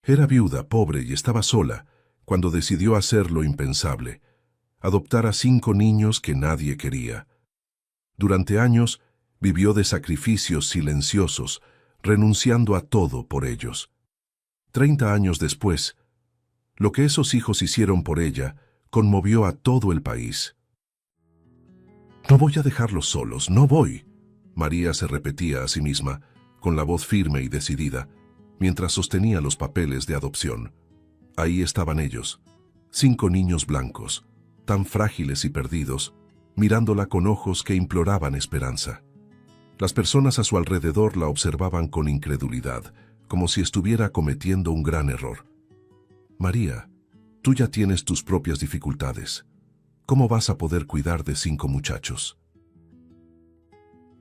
Era viuda, pobre y estaba sola, cuando decidió hacer lo impensable, adoptar a 5 niños que nadie quería. Durante años, vivió de sacrificios silenciosos, renunciando a todo por ellos. 30 años después, lo que esos hijos hicieron por ella conmovió a todo el país. «No voy a dejarlos solos, no voy», María se repetía a sí misma, con la voz firme y decidida, mientras sostenía los papeles de adopción. Ahí estaban ellos, 5 niños blancos, tan frágiles y perdidos, mirándola con ojos que imploraban esperanza. Las personas a su alrededor la observaban con incredulidad, como si estuviera cometiendo un gran error. «María, tú ya tienes tus propias dificultades. ¿Cómo vas a poder cuidar de 5 muchachos?»,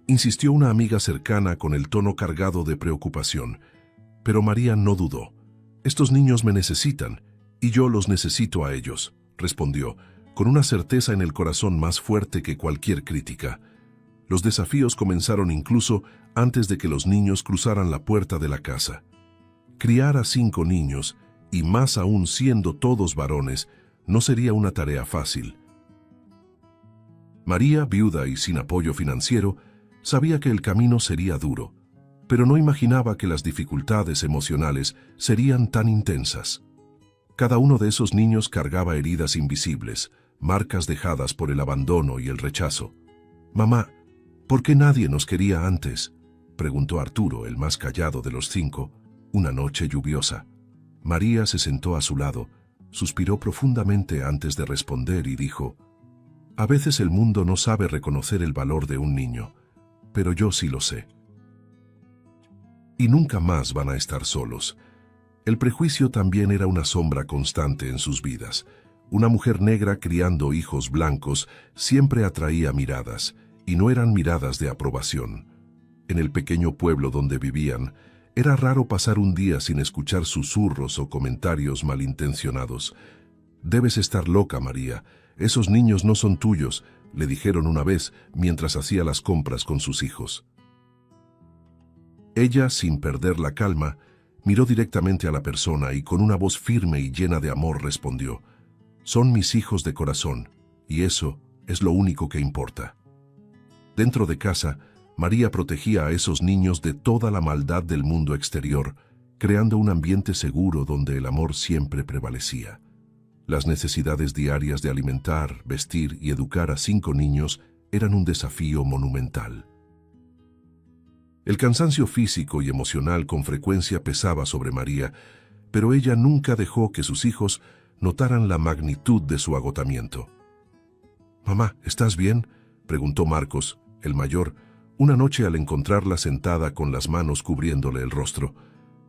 insistió una amiga cercana con el tono cargado de preocupación. Pero María no dudó. «Estos niños me necesitan, y yo los necesito a ellos», respondió, con una certeza en el corazón más fuerte que cualquier crítica. Los desafíos comenzaron incluso antes de que los niños cruzaran la puerta de la casa. Criar a 5 niños, y más aún siendo todos varones, no sería una tarea fácil. María, viuda y sin apoyo financiero, sabía que el camino sería duro, pero no imaginaba que las dificultades emocionales serían tan intensas. Cada uno de esos niños cargaba heridas invisibles, marcas dejadas por el abandono y el rechazo. «Mamá, ¿por qué nadie nos quería antes?», preguntó Arturo, el más callado de los 5, una noche lluviosa. María se sentó a su lado, suspiró profundamente antes de responder y dijo: «A veces el mundo no sabe reconocer el valor de un niño, pero yo sí lo sé. Y nunca más van a estar solos». El prejuicio también era una sombra constante en sus vidas. Una mujer negra criando hijos blancos siempre atraía miradas, y no eran miradas de aprobación. En el pequeño pueblo donde vivían, era raro pasar un día sin escuchar susurros o comentarios malintencionados. «Debes estar loca, María. Esos niños no son tuyos», le dijeron una vez mientras hacía las compras con sus hijos. Ella, sin perder la calma, miró directamente a la persona y con una voz firme y llena de amor respondió: «Son mis hijos de corazón, y eso es lo único que importa». Dentro de casa, María protegía a esos niños de toda la maldad del mundo exterior, creando un ambiente seguro donde el amor siempre prevalecía. Las necesidades diarias de alimentar, vestir y educar a 5 niños eran un desafío monumental. El cansancio físico y emocional con frecuencia pesaba sobre María, pero ella nunca dejó que sus hijos notaran la magnitud de su agotamiento. «Mamá, ¿estás bien?», preguntó Marcos, el mayor, una noche al encontrarla sentada con las manos cubriéndole el rostro.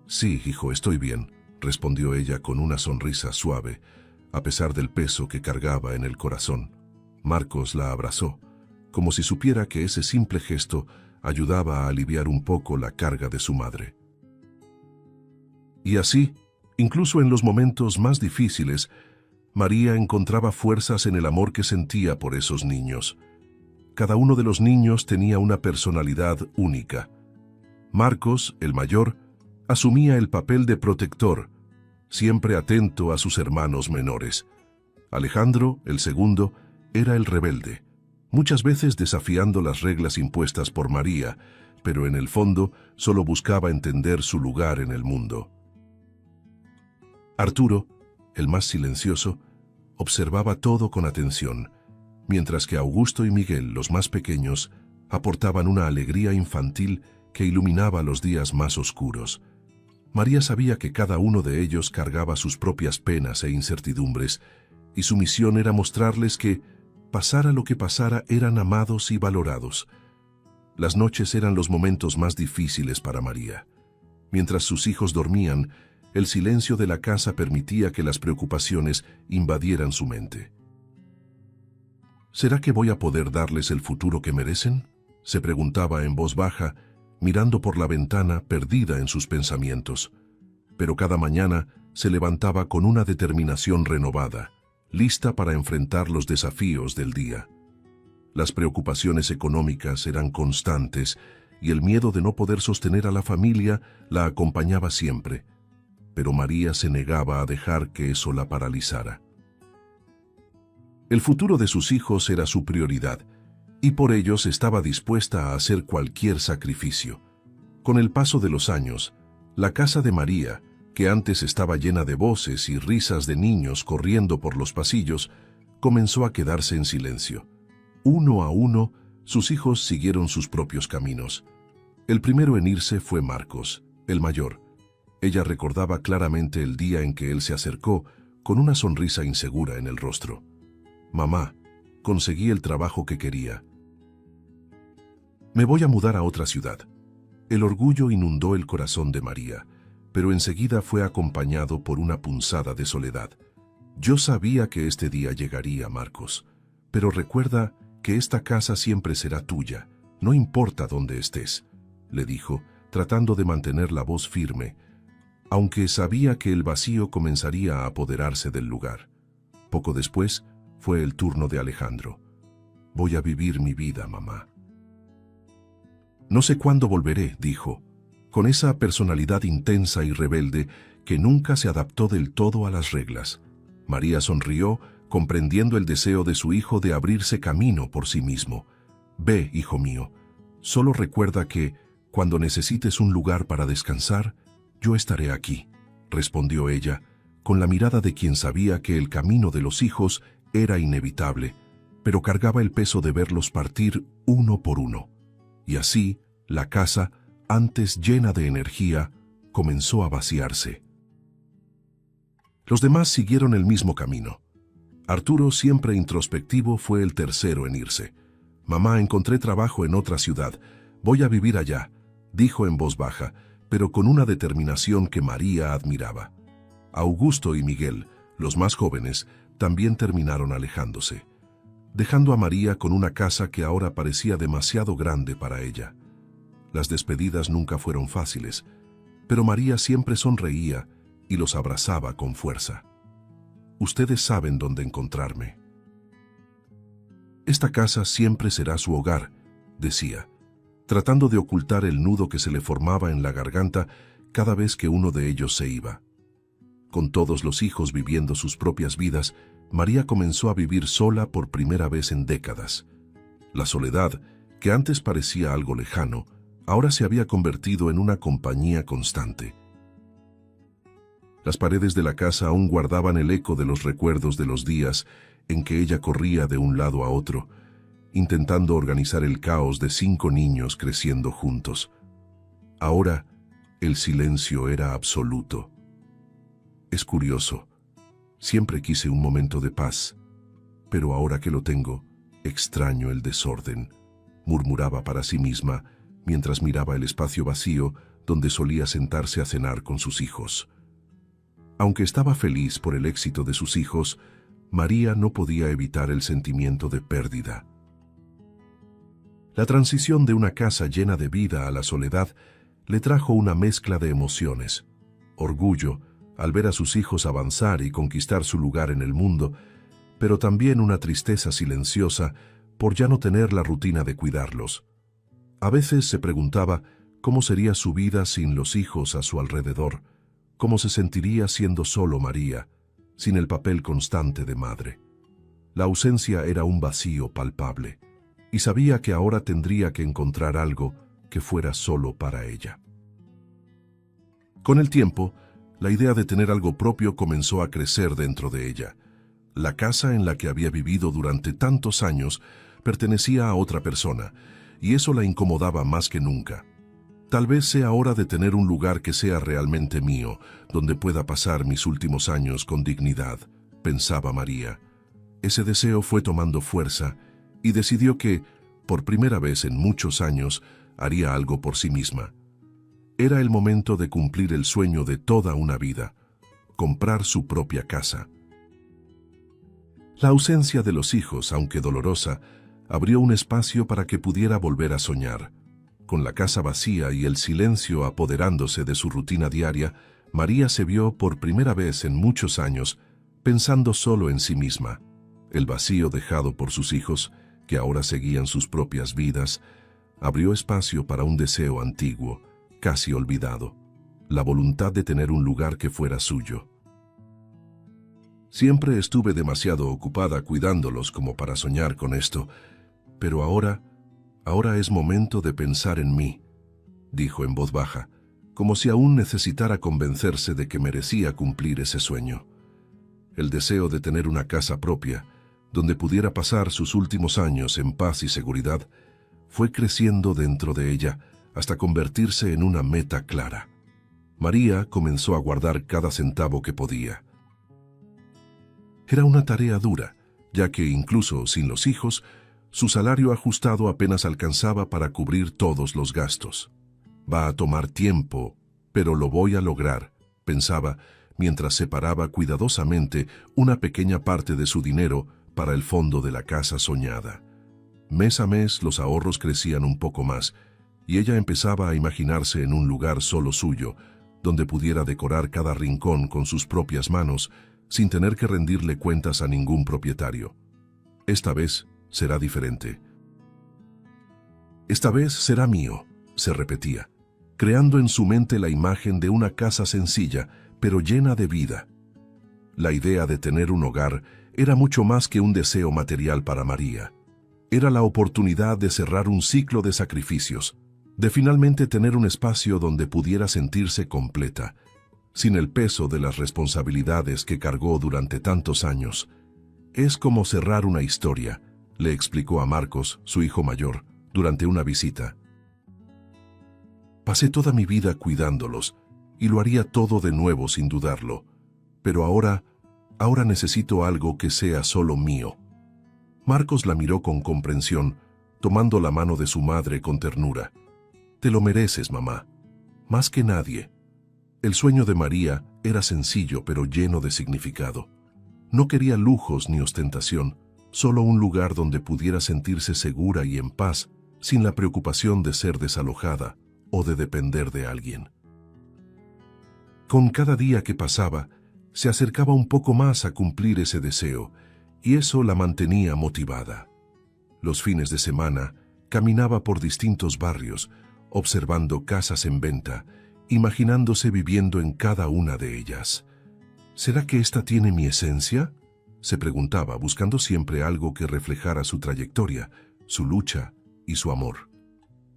«Sí, hijo, estoy bien», respondió ella con una sonrisa suave, a pesar del peso que cargaba en el corazón. Marcos la abrazó, como si supiera que ese simple gesto ayudaba a aliviar un poco la carga de su madre. Y así, incluso en los momentos más difíciles, María encontraba fuerzas en el amor que sentía por esos niños. Cada uno de los niños tenía una personalidad única. Marcos, el mayor, asumía el papel de protector, siempre atento a sus hermanos menores. Alejandro, el segundo, era el rebelde, muchas veces desafiando las reglas impuestas por María, pero en el fondo solo buscaba entender su lugar en el mundo. Arturo, el más silencioso, observaba todo con atención, mientras que Augusto y Miguel, los más pequeños, aportaban una alegría infantil que iluminaba los días más oscuros. María sabía que cada uno de ellos cargaba sus propias penas e incertidumbres, y su misión era mostrarles que, pasara lo que pasara, eran amados y valorados. Las noches eran los momentos más difíciles para María. Mientras sus hijos dormían, el silencio de la casa permitía que las preocupaciones invadieran su mente. ¿Será que voy a poder darles el futuro que merecen?, se preguntaba en voz baja, mirando por la ventana perdida en sus pensamientos. Pero cada mañana se levantaba con una determinación renovada, lista para enfrentar los desafíos del día. Las preocupaciones económicas eran constantes y el miedo de no poder sostener a la familia la acompañaba siempre. pero María se negaba a dejar que eso la paralizara. El futuro de sus hijos era su prioridad, y por ellos estaba dispuesta a hacer cualquier sacrificio. Con el paso de los años, la casa de María, que antes estaba llena de voces y risas de niños corriendo por los pasillos, comenzó a quedarse en silencio. Uno a uno, sus hijos siguieron sus propios caminos. El primero en irse fue Marcos, el mayor. Ella recordaba claramente el día en que él se acercó, con una sonrisa insegura en el rostro. «Mamá, conseguí el trabajo que quería. Me voy a mudar a otra ciudad». El orgullo inundó el corazón de María, pero enseguida fue acompañado por una punzada de soledad. «Yo sabía que este día llegaría, Marcos, pero recuerda que esta casa siempre será tuya, no importa dónde estés», le dijo, tratando de mantener la voz firme, aunque sabía que el vacío comenzaría a apoderarse del lugar. Poco después, fue el turno de Alejandro. «Voy a vivir mi vida, mamá». «No sé cuándo volveré», dijo, con esa personalidad intensa y rebelde que nunca se adaptó del todo a las reglas. María sonrió, comprendiendo el deseo de su hijo de abrirse camino por sí mismo. «Ve, hijo mío, solo recuerda que, cuando necesites un lugar para descansar, yo estaré aquí», respondió ella, con la mirada de quien sabía que el camino de los hijos era inevitable, pero cargaba el peso de verlos partir uno por uno. Y así, la casa, antes llena de energía, comenzó a vaciarse. Los demás siguieron el mismo camino. Arturo, siempre introspectivo, fue el tercero en irse. «Mamá, encontré trabajo en otra ciudad. Voy a vivir allá», dijo en voz baja, pero con una determinación que María admiraba. Augusto y Miguel, los más jóvenes, también terminaron alejándose, dejando a María con una casa que ahora parecía demasiado grande para ella. Las despedidas nunca fueron fáciles, pero María siempre sonreía y los abrazaba con fuerza. «Ustedes saben dónde encontrarme. Esta casa siempre será su hogar», decía, tratando de ocultar el nudo que se le formaba en la garganta cada vez que uno de ellos se iba. Con todos los hijos viviendo sus propias vidas, María comenzó a vivir sola por primera vez en décadas. La soledad, que antes parecía algo lejano, ahora se había convertido en una compañía constante. Las paredes de la casa aún guardaban el eco de los recuerdos de los días en que ella corría de un lado a otro, intentando organizar el caos de 5 niños creciendo juntos. Ahora, el silencio era absoluto. «Es curioso. Siempre quise un momento de paz, pero ahora que lo tengo, extraño el desorden», murmuraba para sí misma mientras miraba el espacio vacío donde solía sentarse a cenar con sus hijos. Aunque estaba feliz por el éxito de sus hijos, María no podía evitar el sentimiento de pérdida. La transición de una casa llena de vida a la soledad le trajo una mezcla de emociones: orgullo al ver a sus hijos avanzar y conquistar su lugar en el mundo, pero también una tristeza silenciosa por ya no tener la rutina de cuidarlos. A veces se preguntaba cómo sería su vida sin los hijos a su alrededor, cómo se sentiría siendo solo María, sin el papel constante de madre. La ausencia era un vacío palpable, y sabía que ahora tendría que encontrar algo que fuera solo para ella. Con el tiempo, la idea de tener algo propio comenzó a crecer dentro de ella. La casa en la que había vivido durante tantos años pertenecía a otra persona, y eso la incomodaba más que nunca. Tal vez sea hora de tener un lugar que sea realmente mío, donde pueda pasar mis últimos años con dignidad, pensaba María. Ese deseo fue tomando fuerza y decidió que, por primera vez en muchos años, haría algo por sí misma. Era el momento de cumplir el sueño de toda una vida: comprar su propia casa. La ausencia de los hijos, aunque dolorosa, abrió un espacio para que pudiera volver a soñar. Con la casa vacía y el silencio apoderándose de su rutina diaria, María se vio por primera vez en muchos años pensando solo en sí misma. El vacío dejado por sus hijos, que ahora seguían sus propias vidas, abrió espacio para un deseo antiguo, casi olvidado: la voluntad de tener un lugar que fuera suyo. Siempre estuve demasiado ocupada cuidándolos como para soñar con esto, pero ahora es momento de pensar en mí, dijo en voz baja, como si aún necesitara convencerse de que merecía cumplir ese sueño. El deseo de tener una casa propia, donde pudiera pasar sus últimos años en paz y seguridad, fue creciendo dentro de ella hasta convertirse en una meta clara. María comenzó a guardar cada centavo que podía. Era una tarea dura, ya que incluso sin los hijos, su salario ajustado apenas alcanzaba para cubrir todos los gastos. Va a tomar tiempo, pero lo voy a lograr, pensaba, mientras separaba cuidadosamente una pequeña parte de su dinero para el fondo de la casa soñada. Mes a mes los ahorros crecían un poco más, y ella empezaba a imaginarse en un lugar solo suyo, donde pudiera decorar cada rincón con sus propias manos, sin tener que rendirle cuentas a ningún propietario. Esta vez será diferente. Esta vez será mío, se repetía, creando en su mente la imagen de una casa sencilla, pero llena de vida. La idea de tener un hogar era mucho más que un deseo material para María. Era la oportunidad de cerrar un ciclo de sacrificios, de finalmente tener un espacio donde pudiera sentirse completa, sin el peso de las responsabilidades que cargó durante tantos años. Es como cerrar una historia, le explicó a Marcos, su hijo mayor, durante una visita. Pasé toda mi vida cuidándolos, y lo haría todo de nuevo sin dudarlo, pero ahora necesito algo que sea solo mío. Marcos la miró con comprensión, tomando la mano de su madre con ternura. Te lo mereces, mamá, más que nadie. El sueño de María era sencillo pero lleno de significado. No quería lujos ni ostentación, solo un lugar donde pudiera sentirse segura y en paz, sin la preocupación de ser desalojada o de depender de alguien. Con cada día que pasaba, se acercaba un poco más a cumplir ese deseo, y eso la mantenía motivada. Los fines de semana, caminaba por distintos barrios, observando casas en venta, imaginándose viviendo en cada una de ellas. ¿Será que esta tiene mi esencia?, se preguntaba, buscando siempre algo que reflejara su trayectoria, su lucha y su amor.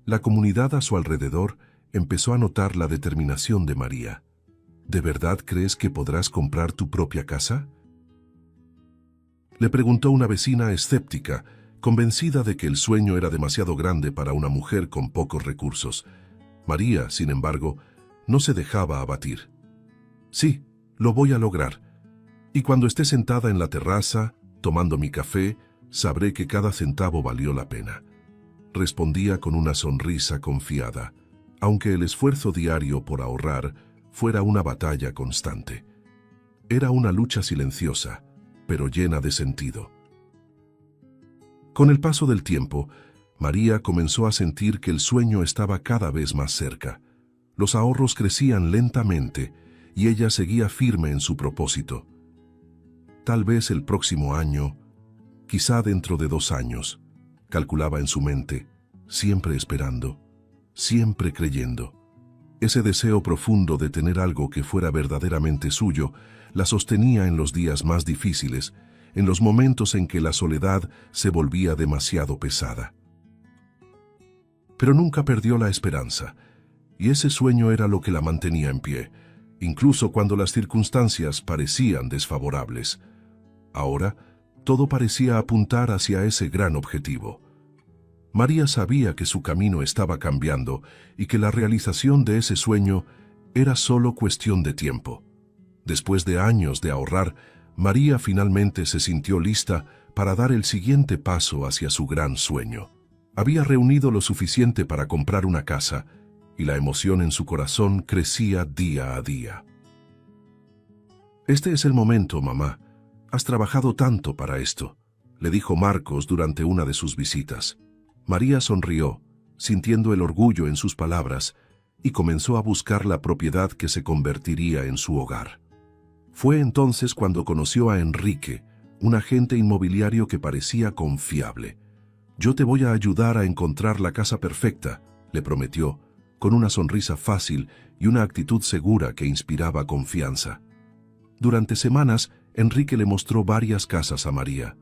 La comunidad a su alrededor empezó a notar la determinación de María. ¿De verdad crees que podrás comprar tu propia casa?, le preguntó una vecina escéptica, convencida de que el sueño era demasiado grande para una mujer con pocos recursos. María, sin embargo, no se dejaba abatir. Sí, lo voy a lograr. Y cuando esté sentada en la terraza, tomando mi café, sabré que cada centavo valió la pena. Respondía con una sonrisa confiada, aunque el esfuerzo diario por ahorrar fuera una batalla constante. Era una lucha silenciosa, pero llena de sentido. Con el paso del tiempo, María comenzó a sentir que el sueño estaba cada vez más cerca. Los ahorros crecían lentamente y ella seguía firme en su propósito. Tal vez el próximo año, quizá dentro de 2 años, calculaba en su mente, siempre esperando, siempre creyendo. Ese deseo profundo de tener algo que fuera verdaderamente suyo la sostenía en los días más difíciles, en los momentos en que la soledad se volvía demasiado pesada. Pero nunca perdió la esperanza, y ese sueño era lo que la mantenía en pie, incluso cuando las circunstancias parecían desfavorables. Ahora, todo parecía apuntar hacia ese gran objetivo. María sabía que su camino estaba cambiando y que la realización de ese sueño era solo cuestión de tiempo. Después de años de ahorrar, María finalmente se sintió lista para dar el siguiente paso hacia su gran sueño. Había reunido lo suficiente para comprar una casa, y la emoción en su corazón crecía día a día. «Este es el momento, mamá. Has trabajado tanto para esto», le dijo Marcos durante una de sus visitas. María sonrió, sintiendo el orgullo en sus palabras, y comenzó a buscar la propiedad que se convertiría en su hogar. Fue entonces cuando conoció a Enrique, un agente inmobiliario que parecía confiable. «Yo te voy a ayudar a encontrar la casa perfecta», le prometió, con una sonrisa fácil y una actitud segura que inspiraba confianza. Durante semanas, Enrique le mostró varias casas a María.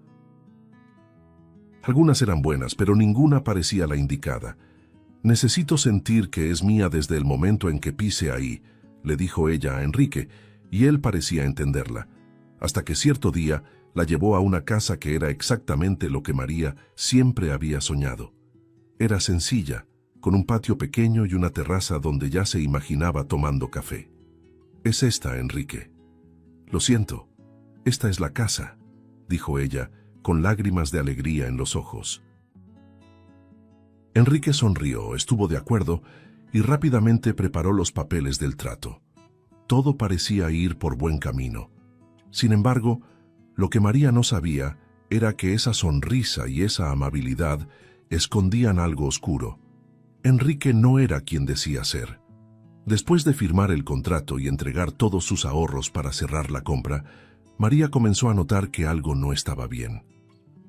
Algunas eran buenas, pero ninguna parecía la indicada. «Necesito sentir que es mía desde el momento en que pise ahí», le dijo ella a Enrique, y él parecía entenderla, hasta que cierto día la llevó a una casa que era exactamente lo que María siempre había soñado. Era sencilla, con un patio pequeño y una terraza donde ya se imaginaba tomando café. «Es esta, Enrique». «Lo siento, esta es la casa», dijo ella, con lágrimas de alegría en los ojos. Enrique sonrió, estuvo de acuerdo y rápidamente preparó los papeles del trato. Todo parecía ir por buen camino. Sin embargo, lo que María no sabía era que esa sonrisa y esa amabilidad escondían algo oscuro. Enrique no era quien decía ser. Después de firmar el contrato y entregar todos sus ahorros para cerrar la compra, María comenzó a notar que algo no estaba bien.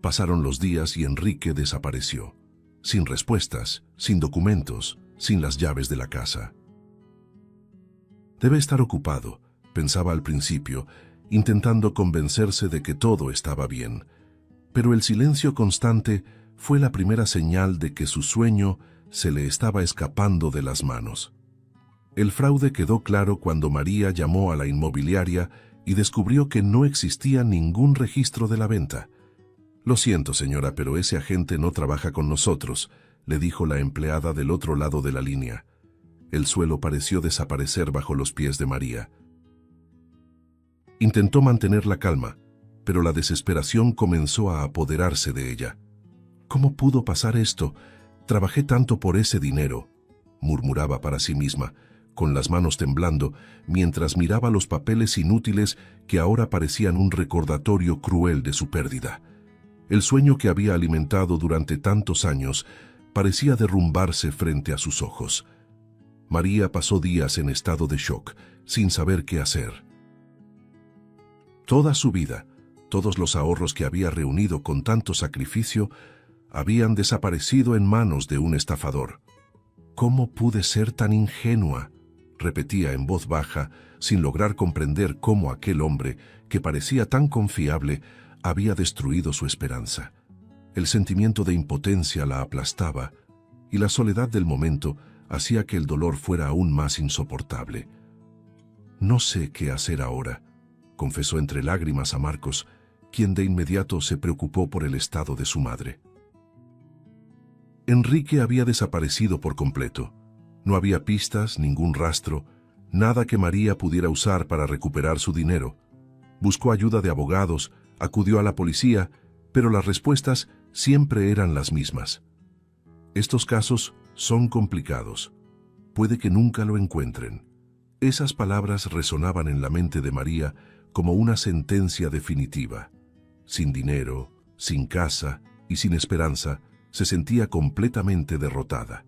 Pasaron los días y Enrique desapareció, sin respuestas, sin documentos, sin las llaves de la casa. «Debe estar ocupado», pensaba al principio, intentando convencerse de que todo estaba bien. Pero el silencio constante fue la primera señal de que su sueño se le estaba escapando de las manos. El fraude quedó claro cuando María llamó a la inmobiliaria y descubrió que no existía ningún registro de la venta. «Lo siento, señora, pero ese agente no trabaja con nosotros», le dijo la empleada del otro lado de la línea. El suelo pareció desaparecer bajo los pies de María. Intentó mantener la calma, pero la desesperación comenzó a apoderarse de ella. «¿Cómo pudo pasar esto? Trabajé tanto por ese dinero», murmuraba para sí misma, con las manos temblando, mientras miraba los papeles inútiles que ahora parecían un recordatorio cruel de su pérdida. El sueño que había alimentado durante tantos años parecía derrumbarse frente a sus ojos. María pasó días en estado de shock, sin saber qué hacer. Toda su vida, todos los ahorros que había reunido con tanto sacrificio, habían desaparecido en manos de un estafador. «¿Cómo pude ser tan ingenua?», repetía en voz baja, sin lograr comprender cómo aquel hombre, que parecía tan confiable, había destruido su esperanza. El sentimiento de impotencia la aplastaba, y la soledad del momento hacía que el dolor fuera aún más insoportable. «No sé qué hacer ahora», confesó entre lágrimas a Marcos, quien de inmediato se preocupó por el estado de su madre. Enrique había desaparecido por completo. No había pistas, ningún rastro, nada que María pudiera usar para recuperar su dinero. Buscó ayuda de abogados, acudió a la policía, pero las respuestas siempre eran las mismas. «Estos casos son complicados. Puede que nunca lo encuentren». Esas palabras resonaban en la mente de María como una sentencia definitiva. Sin dinero, sin casa y sin esperanza, se sentía completamente derrotada.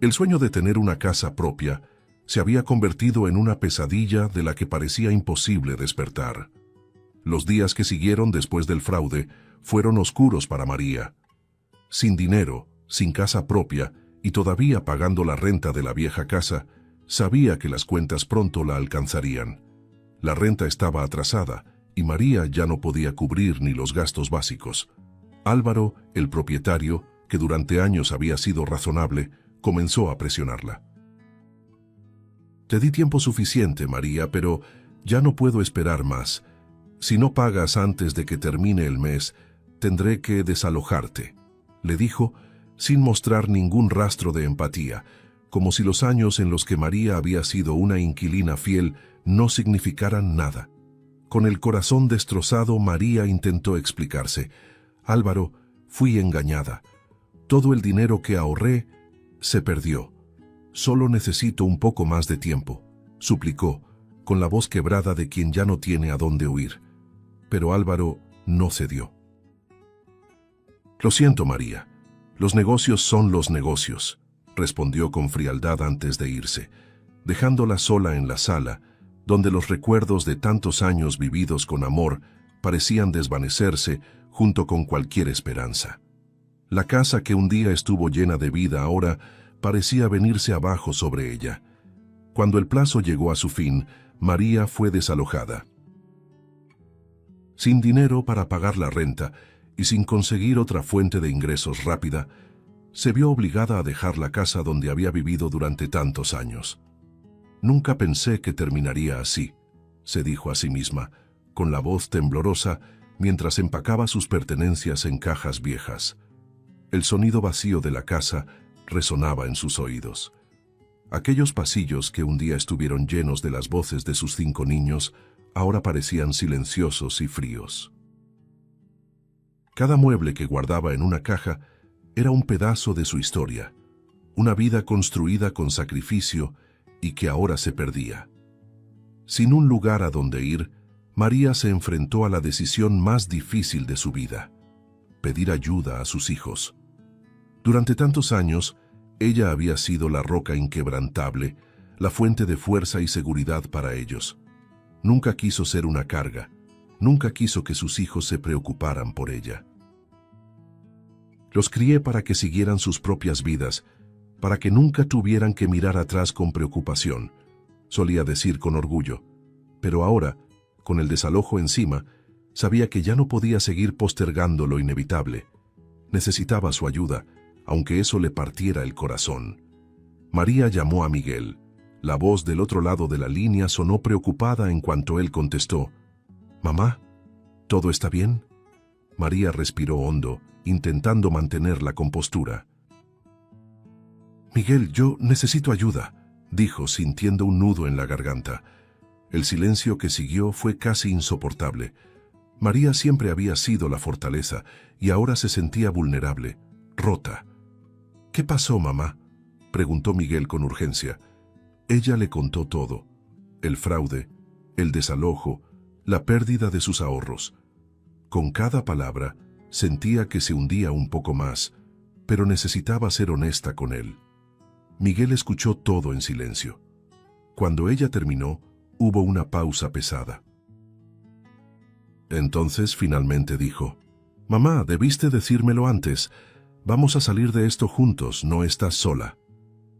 El sueño de tener una casa propia se había convertido en una pesadilla de la que parecía imposible despertar. Los días que siguieron después del fraude fueron oscuros para María. Sin dinero, sin casa propia y todavía pagando la renta de la vieja casa, sabía que las cuentas pronto la alcanzarían. La renta estaba atrasada y María ya no podía cubrir ni los gastos básicos. Álvaro, el propietario, que durante años había sido razonable, comenzó a presionarla. «Te di tiempo suficiente, María, pero ya no puedo esperar más. Si no pagas antes de que termine el mes, tendré que desalojarte», le dijo, sin mostrar ningún rastro de empatía, como si los años en los que María había sido una inquilina fiel no significaran nada. Con el corazón destrozado, María intentó explicarse. «Álvaro, fui engañada. Todo el dinero que ahorré se perdió. Solo necesito un poco más de tiempo», suplicó, con la voz quebrada de quien ya no tiene a dónde huir. Pero Álvaro no cedió. «Lo siento, María. Los negocios son los negocios», respondió con frialdad antes de irse, dejándola sola en la sala, donde los recuerdos de tantos años vividos con amor parecían desvanecerse junto con cualquier esperanza. La casa que un día estuvo llena de vida ahora parecía venirse abajo sobre ella. Cuando el plazo llegó a su fin, María fue desalojada. Sin dinero para pagar la renta y sin conseguir otra fuente de ingresos rápida, se vio obligada a dejar la casa donde había vivido durante tantos años. «Nunca pensé que terminaría así», se dijo a sí misma, con la voz temblorosa, mientras empacaba sus pertenencias en cajas viejas. El sonido vacío de la casa resonaba en sus oídos. Aquellos pasillos que un día estuvieron llenos de las voces de sus 5 niños, ahora parecían silenciosos y fríos. Cada mueble que guardaba en una caja era un pedazo de su historia, una vida construida con sacrificio y que ahora se perdía. Sin un lugar a donde ir, María se enfrentó a la decisión más difícil de su vida: pedir ayuda a sus hijos. Durante tantos años, ella había sido la roca inquebrantable, la fuente de fuerza y seguridad para ellos. Nunca quiso ser una carga, nunca quiso que sus hijos se preocuparan por ella. Los crié para que siguieran sus propias vidas, para que nunca tuvieran que mirar atrás con preocupación, solía decir con orgullo. Pero ahora, con el desalojo encima, sabía que ya no podía seguir postergando lo inevitable. Necesitaba su ayuda, aunque eso le partiera el corazón. María llamó a Miguel. La voz del otro lado de la línea sonó preocupada en cuanto él contestó: «Mamá, ¿todo está bien?». María respiró hondo, intentando mantener la compostura. «Miguel, yo necesito ayuda», dijo, sintiendo un nudo en la garganta. El silencio que siguió fue casi insoportable. María siempre había sido la fortaleza y ahora se sentía vulnerable, rota. «¿Qué pasó, mamá?», preguntó Miguel con urgencia. Ella le contó todo: el fraude, el desalojo, la pérdida de sus ahorros. Con cada palabra sentía que se hundía un poco más, pero necesitaba ser honesta con él. Miguel escuchó todo en silencio. Cuando ella terminó, hubo una pausa pesada. Entonces finalmente dijo: «Mamá, debiste decírmelo antes. Vamos a salir de esto juntos, no estás sola».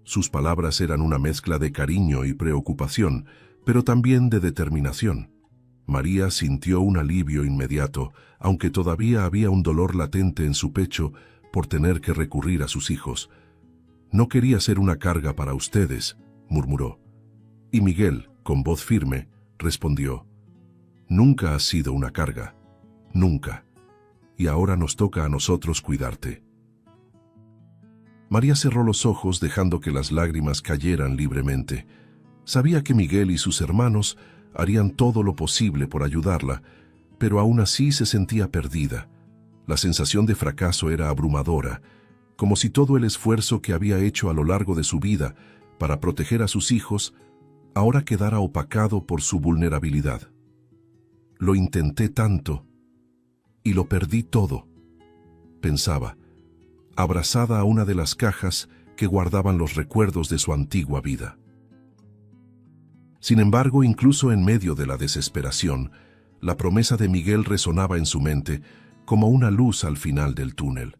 Sus palabras eran una mezcla de cariño y preocupación, pero también de determinación. María sintió un alivio inmediato, aunque todavía había un dolor latente en su pecho por tener que recurrir a sus hijos. «No quería ser una carga para ustedes», murmuró. Y Miguel, con voz firme, respondió: «Nunca has sido una carga, nunca. Y ahora nos toca a nosotros cuidarte». María cerró los ojos dejando que las lágrimas cayeran libremente. Sabía que Miguel y sus hermanos harían todo lo posible por ayudarla, pero aún así se sentía perdida. La sensación de fracaso era abrumadora, como si todo el esfuerzo que había hecho a lo largo de su vida para proteger a sus hijos ahora quedara opacado por su vulnerabilidad. «Lo intenté tanto y lo perdí todo», pensaba, abrazada a una de las cajas que guardaban los recuerdos de su antigua vida. Sin embargo, incluso en medio de la desesperación, la promesa de Miguel resonaba en su mente como una luz al final del túnel.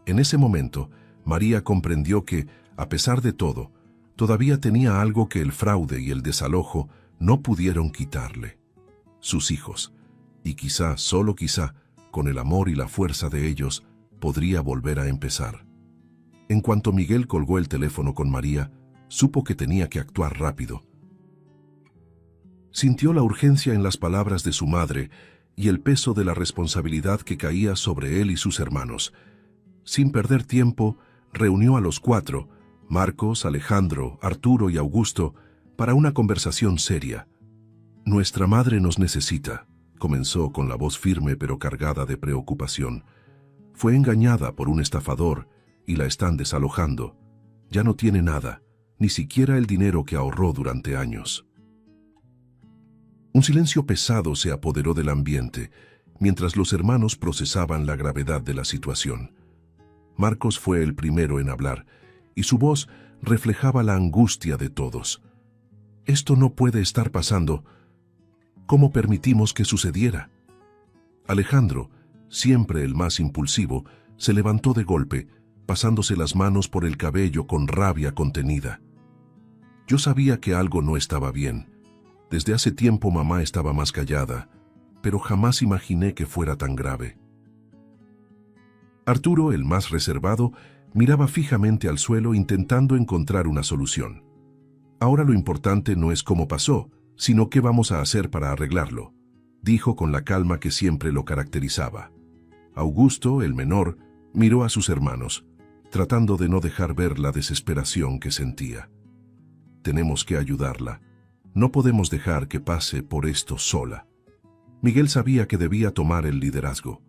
En ese momento, María comprendió que, a pesar de todo, todavía tenía algo que el fraude y el desalojo no pudieron quitarle: sus hijos, y quizá, solo quizá, con el amor y la fuerza de ellos, podría volver a empezar. En cuanto Miguel colgó el teléfono con María, supo que tenía que actuar rápido. Sintió la urgencia en las palabras de su madre y el peso de la responsabilidad que caía sobre él y sus hermanos. Sin perder tiempo, reunió a los 4, Marcos, Alejandro, Arturo y Augusto, para una conversación seria. «Nuestra madre nos necesita», comenzó con la voz firme pero cargada de preocupación. «Fue engañada por un estafador y la están desalojando. Ya no tiene nada, ni siquiera el dinero que ahorró durante años». Un silencio pesado se apoderó del ambiente, mientras los hermanos procesaban la gravedad de la situación. Marcos fue el primero en hablar, y su voz reflejaba la angustia de todos. «Esto no puede estar pasando. ¿Cómo permitimos que sucediera?». Alejandro, siempre el más impulsivo, se levantó de golpe, pasándose las manos por el cabello con rabia contenida. Yo sabía que algo no estaba bien. Desde hace tiempo mamá estaba más callada, pero jamás imaginé que fuera tan grave. Arturo, el más reservado, miraba fijamente al suelo intentando encontrar una solución. Ahora lo importante no es cómo pasó, sino qué vamos a hacer para arreglarlo, dijo con la calma que siempre lo caracterizaba. Augusto, el menor, miró a sus hermanos, tratando de no dejar ver la desesperación que sentía. Tenemos que ayudarla. No podemos dejar que pase por esto sola. Miguel sabía que debía tomar el liderazgo.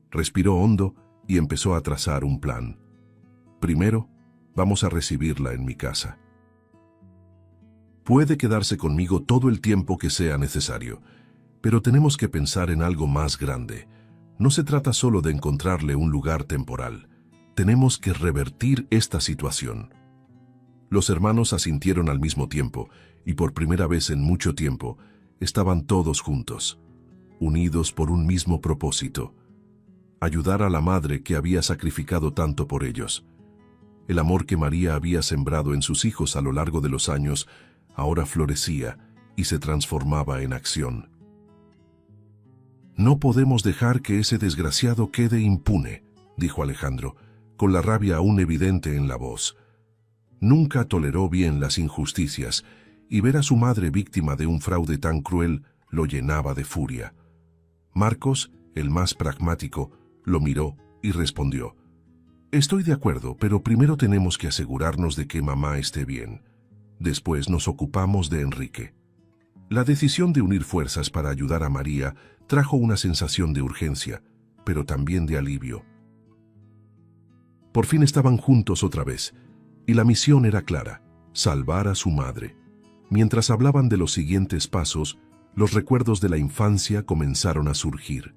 Respiró hondo y empezó a trazar un plan. Primero, vamos a recibirla en mi casa. Puede quedarse conmigo todo el tiempo que sea necesario, pero tenemos que pensar en algo más grande. No se trata solo de encontrarle un lugar temporal. Tenemos que revertir esta situación. Los hermanos asintieron al mismo tiempo, y por primera vez en mucho tiempo, estaban todos juntos, unidos por un mismo propósito: ayudar a la madre que había sacrificado tanto por ellos. El amor que María había sembrado en sus hijos a lo largo de los años ahora florecía y se transformaba en acción. No podemos dejar que ese desgraciado quede impune, dijo Alejandro, con la rabia aún evidente en la voz. Nunca toleró bien las injusticias, y ver a su madre víctima de un fraude tan cruel lo llenaba de furia. Marcos, el más pragmático, lo miró y respondió: Estoy de acuerdo, pero primero tenemos que asegurarnos de que mamá esté bien. Después nos ocupamos de Enrique. La decisión de unir fuerzas para ayudar a María trajo una sensación de urgencia, pero también de alivio. Por fin estaban juntos otra vez, y la misión era clara: salvar a su madre. Mientras hablaban de los siguientes pasos, los recuerdos de la infancia comenzaron a surgir.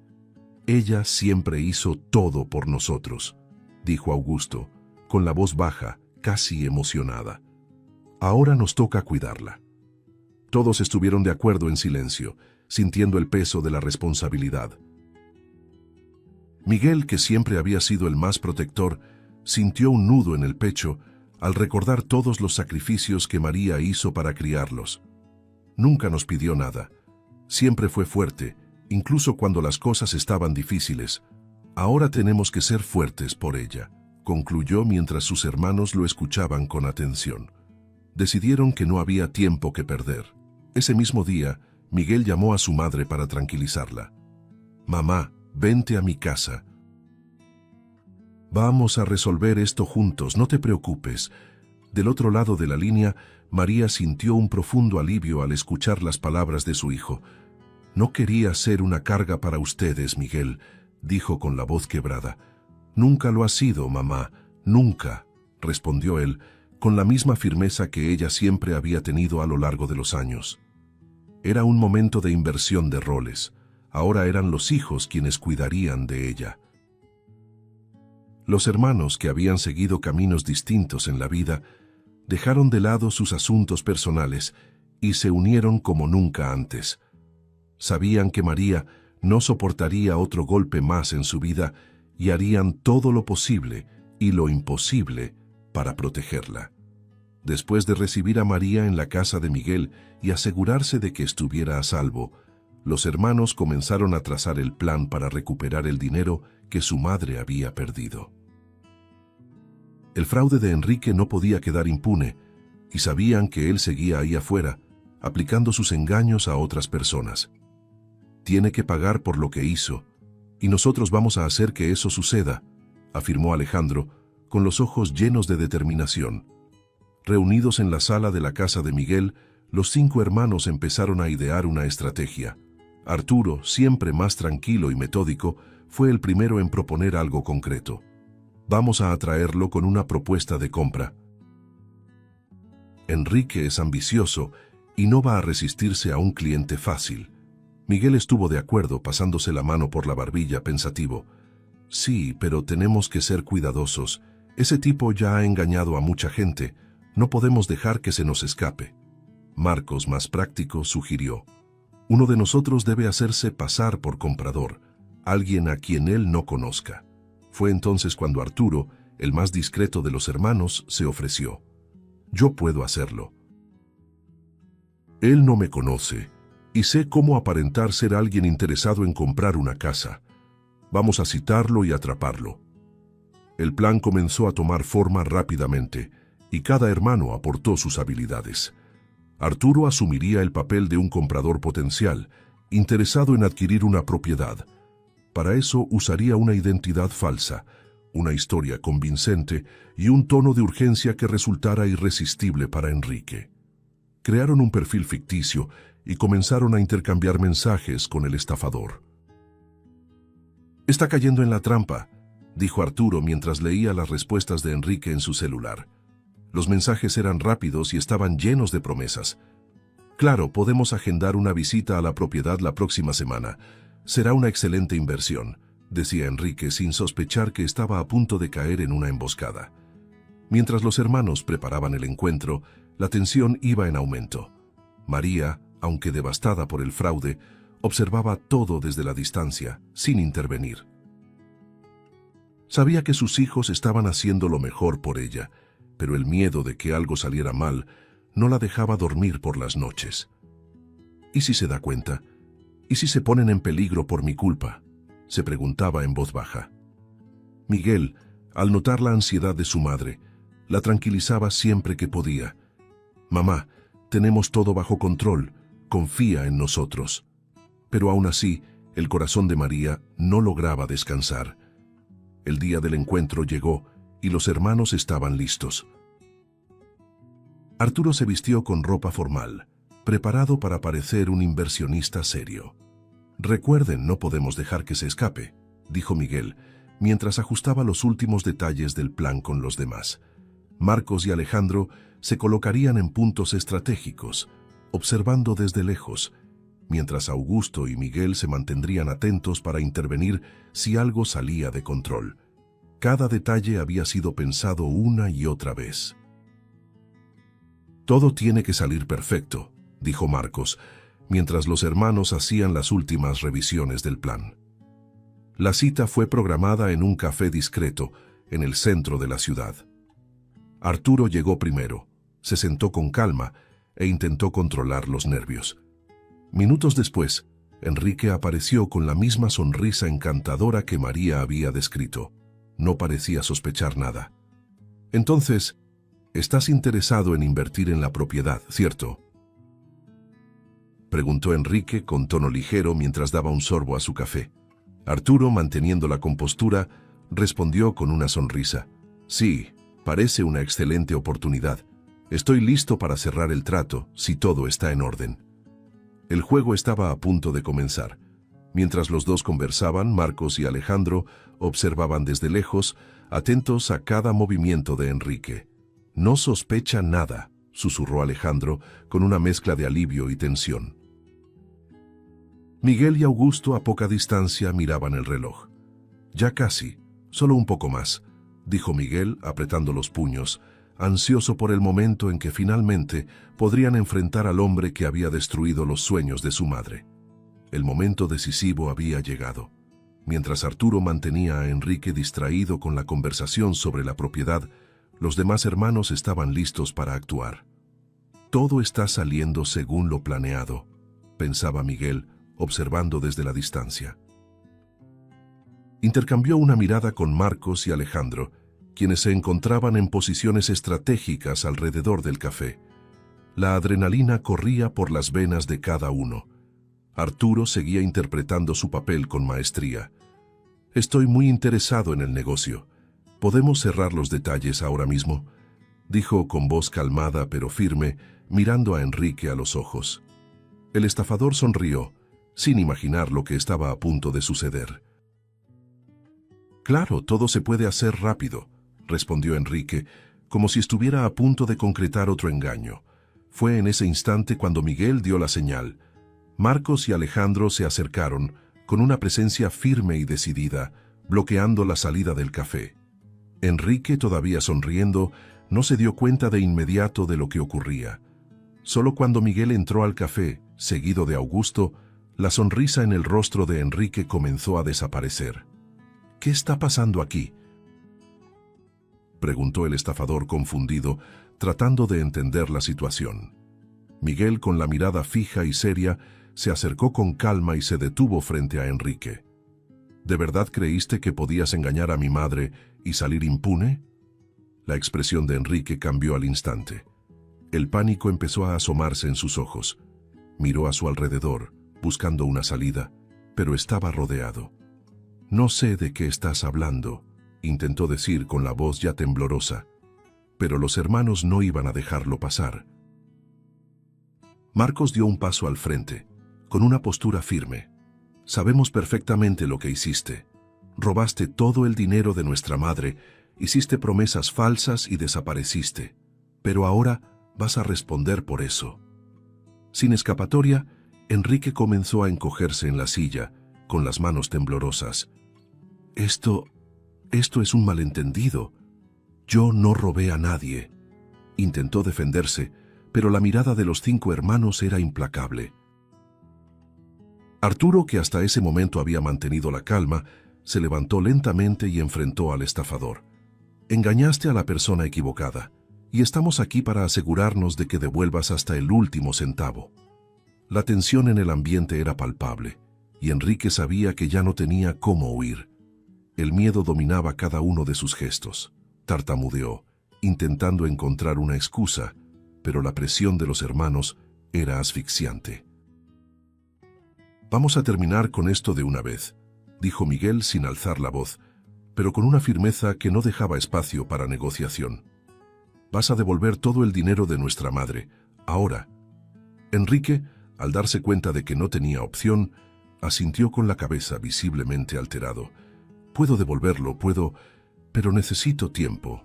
Ella siempre hizo todo por nosotros, dijo Augusto, con la voz baja, casi emocionada. Ahora nos toca cuidarla. Todos estuvieron de acuerdo en silencio, sintiendo el peso de la responsabilidad. Miguel, que siempre había sido el más protector, sintió un nudo en el pecho al recordar todos los sacrificios que María hizo para criarlos. Nunca nos pidió nada. Siempre fue fuerte, incluso cuando las cosas estaban difíciles. Ahora tenemos que ser fuertes por ella, concluyó mientras sus hermanos lo escuchaban con atención. Decidieron que no había tiempo que perder. Ese mismo día, Miguel llamó a su madre para tranquilizarla. «Mamá, vente a mi casa. Vamos a resolver esto juntos, no te preocupes». Del otro lado de la línea, María sintió un profundo alivio al escuchar las palabras de su hijo. «No quería ser una carga para ustedes, Miguel», dijo con la voz quebrada. «Nunca lo ha sido, mamá, nunca», respondió él, con la misma firmeza que ella siempre había tenido a lo largo de los años. Era un momento de inversión de roles. Ahora eran los hijos quienes cuidarían de ella. Los hermanos, que habían seguido caminos distintos en la vida, dejaron de lado sus asuntos personales y se unieron como nunca antes. Sabían que María no soportaría otro golpe más en su vida y harían todo lo posible y lo imposible para protegerla. Después de recibir a María en la casa de Miguel y asegurarse de que estuviera a salvo, los hermanos comenzaron a trazar el plan para recuperar el dinero que su madre había perdido. El fraude de Enrique no podía quedar impune, y sabían que él seguía ahí afuera, aplicando sus engaños a otras personas. Tiene que pagar por lo que hizo, y nosotros vamos a hacer que eso suceda, afirmó Alejandro, con los ojos llenos de determinación. Reunidos en la sala de la casa de Miguel, los 5 hermanos empezaron a idear una estrategia. Arturo, siempre más tranquilo y metódico, fue el primero en proponer algo concreto. Vamos a atraerlo con una propuesta de compra. Enrique es ambicioso y no va a resistirse a un cliente fácil. Miguel estuvo de acuerdo, pasándose la mano por la barbilla pensativo. Sí, pero tenemos que ser cuidadosos. Ese tipo ya ha engañado a mucha gente. No podemos dejar que se nos escape. Marcos, más práctico, sugirió: uno de nosotros debe hacerse pasar por comprador, alguien a quien él no conozca. Fue entonces cuando Arturo, el más discreto de los hermanos, se ofreció. «Yo puedo hacerlo. Él no me conoce, y sé cómo aparentar ser alguien interesado en comprar una casa. Vamos a citarlo y atraparlo». El plan comenzó a tomar forma rápidamente, y cada hermano aportó sus habilidades. Arturo asumiría el papel de un comprador potencial, interesado en adquirir una propiedad. Para eso usaría una identidad falsa, una historia convincente y un tono de urgencia que resultara irresistible para Enrique. Crearon un perfil ficticio y comenzaron a intercambiar mensajes con el estafador. «Está cayendo en la trampa», dijo Arturo mientras leía las respuestas de Enrique en su celular. Los mensajes eran rápidos y estaban llenos de promesas. «Claro, podemos agendar una visita a la propiedad la próxima semana. Será una excelente inversión», decía Enrique sin sospechar que estaba a punto de caer en una emboscada. Mientras los hermanos preparaban el encuentro, la tensión iba en aumento. María, aunque devastada por el fraude, observaba todo desde la distancia, sin intervenir. Sabía que sus hijos estaban haciendo lo mejor por ella, pero el miedo de que algo saliera mal no la dejaba dormir por las noches. ¿Y si se da cuenta? ¿Y si se ponen en peligro por mi culpa?, se preguntaba en voz baja. Miguel, al notar la ansiedad de su madre, la tranquilizaba siempre que podía. «Mamá, tenemos todo bajo control, confía en nosotros». Pero aún así, el corazón de María no lograba descansar. El día del encuentro llegó y los hermanos estaban listos. Arturo se vistió con ropa formal, preparado para parecer un inversionista serio. «Recuerden, no podemos dejar que se escape», dijo Miguel, mientras ajustaba los últimos detalles del plan con los demás. Marcos y Alejandro se colocarían en puntos estratégicos, observando desde lejos, mientras Augusto y Miguel se mantendrían atentos para intervenir si algo salía de control. Cada detalle había sido pensado una y otra vez. «Todo tiene que salir perfecto», dijo Marcos, mientras los hermanos hacían las últimas revisiones del plan. La cita fue programada en un café discreto, en el centro de la ciudad. Arturo llegó primero, se sentó con calma e intentó controlar los nervios. Minutos después, Enrique apareció con la misma sonrisa encantadora que María había descrito. No parecía sospechar nada. «Entonces, estás interesado en invertir en la propiedad, ¿cierto?», preguntó Enrique con tono ligero mientras daba un sorbo a su café. Arturo, manteniendo la compostura, respondió con una sonrisa. «Sí, parece una excelente oportunidad. Estoy listo para cerrar el trato, si todo está en orden». El juego estaba a punto de comenzar. Mientras los dos conversaban, Marcos y Alejandro observaban desde lejos, atentos a cada movimiento de Enrique. «No sospecha nada», susurró Alejandro con una mezcla de alivio y tensión. Miguel y Augusto a poca distancia miraban el reloj. «Ya casi, solo un poco más», dijo Miguel apretando los puños, ansioso por el momento en que finalmente podrían enfrentar al hombre que había destruido los sueños de su madre. El momento decisivo había llegado. Mientras Arturo mantenía a Enrique distraído con la conversación sobre la propiedad, los demás hermanos estaban listos para actuar. «Todo está saliendo según lo planeado», pensaba Miguel, observando desde la distancia. Intercambió una mirada con Marcos y Alejandro, quienes se encontraban en posiciones estratégicas alrededor del café. La adrenalina corría por las venas de cada uno. Arturo seguía interpretando su papel con maestría. «Estoy muy interesado en el negocio. ¿Podemos cerrar los detalles ahora mismo?», dijo con voz calmada pero firme, mirando a Enrique a los ojos. El estafador sonrió, sin imaginar lo que estaba a punto de suceder. «Claro, todo se puede hacer rápido», respondió Enrique, como si estuviera a punto de concretar otro engaño. Fue en ese instante cuando Miguel dio la señal. Marcos y Alejandro se acercaron, con una presencia firme y decidida, bloqueando la salida del café. Enrique, todavía sonriendo, no se dio cuenta de inmediato de lo que ocurría. Solo cuando Miguel entró al café, seguido de Augusto, la sonrisa en el rostro de Enrique comenzó a desaparecer. «¿Qué está pasando aquí?», preguntó el estafador confundido, tratando de entender la situación. Miguel, con la mirada fija y seria, se acercó con calma y se detuvo frente a Enrique. ¿De verdad creíste que podías engañar a mi madre y salir impune? La expresión de Enrique cambió al instante. El pánico empezó a asomarse en sus ojos. Miró a su alrededor, buscando una salida, pero estaba rodeado. «No sé de qué estás hablando», intentó decir con la voz ya temblorosa, pero los hermanos no iban a dejarlo pasar. Marcos dio un paso al frente, con una postura firme. «Sabemos perfectamente lo que hiciste. Robaste todo el dinero de nuestra madre, hiciste promesas falsas y desapareciste. Pero ahora vas a responder por eso». Sin escapatoria, Enrique comenzó a encogerse en la silla, con las manos temblorosas. Esto es un malentendido. Yo no robé a nadie». Intentó defenderse, pero la mirada de los 5 hermanos era implacable. Arturo, que hasta ese momento había mantenido la calma, se levantó lentamente y enfrentó al estafador. «Engañaste a la persona equivocada, y estamos aquí para asegurarnos de que devuelvas hasta el último centavo». La tensión en el ambiente era palpable, y Enrique sabía que ya no tenía cómo huir. El miedo dominaba cada uno de sus gestos. Tartamudeó, intentando encontrar una excusa, pero la presión de los hermanos era asfixiante. «Vamos a terminar con esto de una vez», dijo Miguel sin alzar la voz, pero con una firmeza que no dejaba espacio para negociación. «Vas a devolver todo el dinero de nuestra madre, ahora». Enrique, al darse cuenta de que no tenía opción, asintió con la cabeza visiblemente alterado. «Puedo devolverlo, pero necesito tiempo».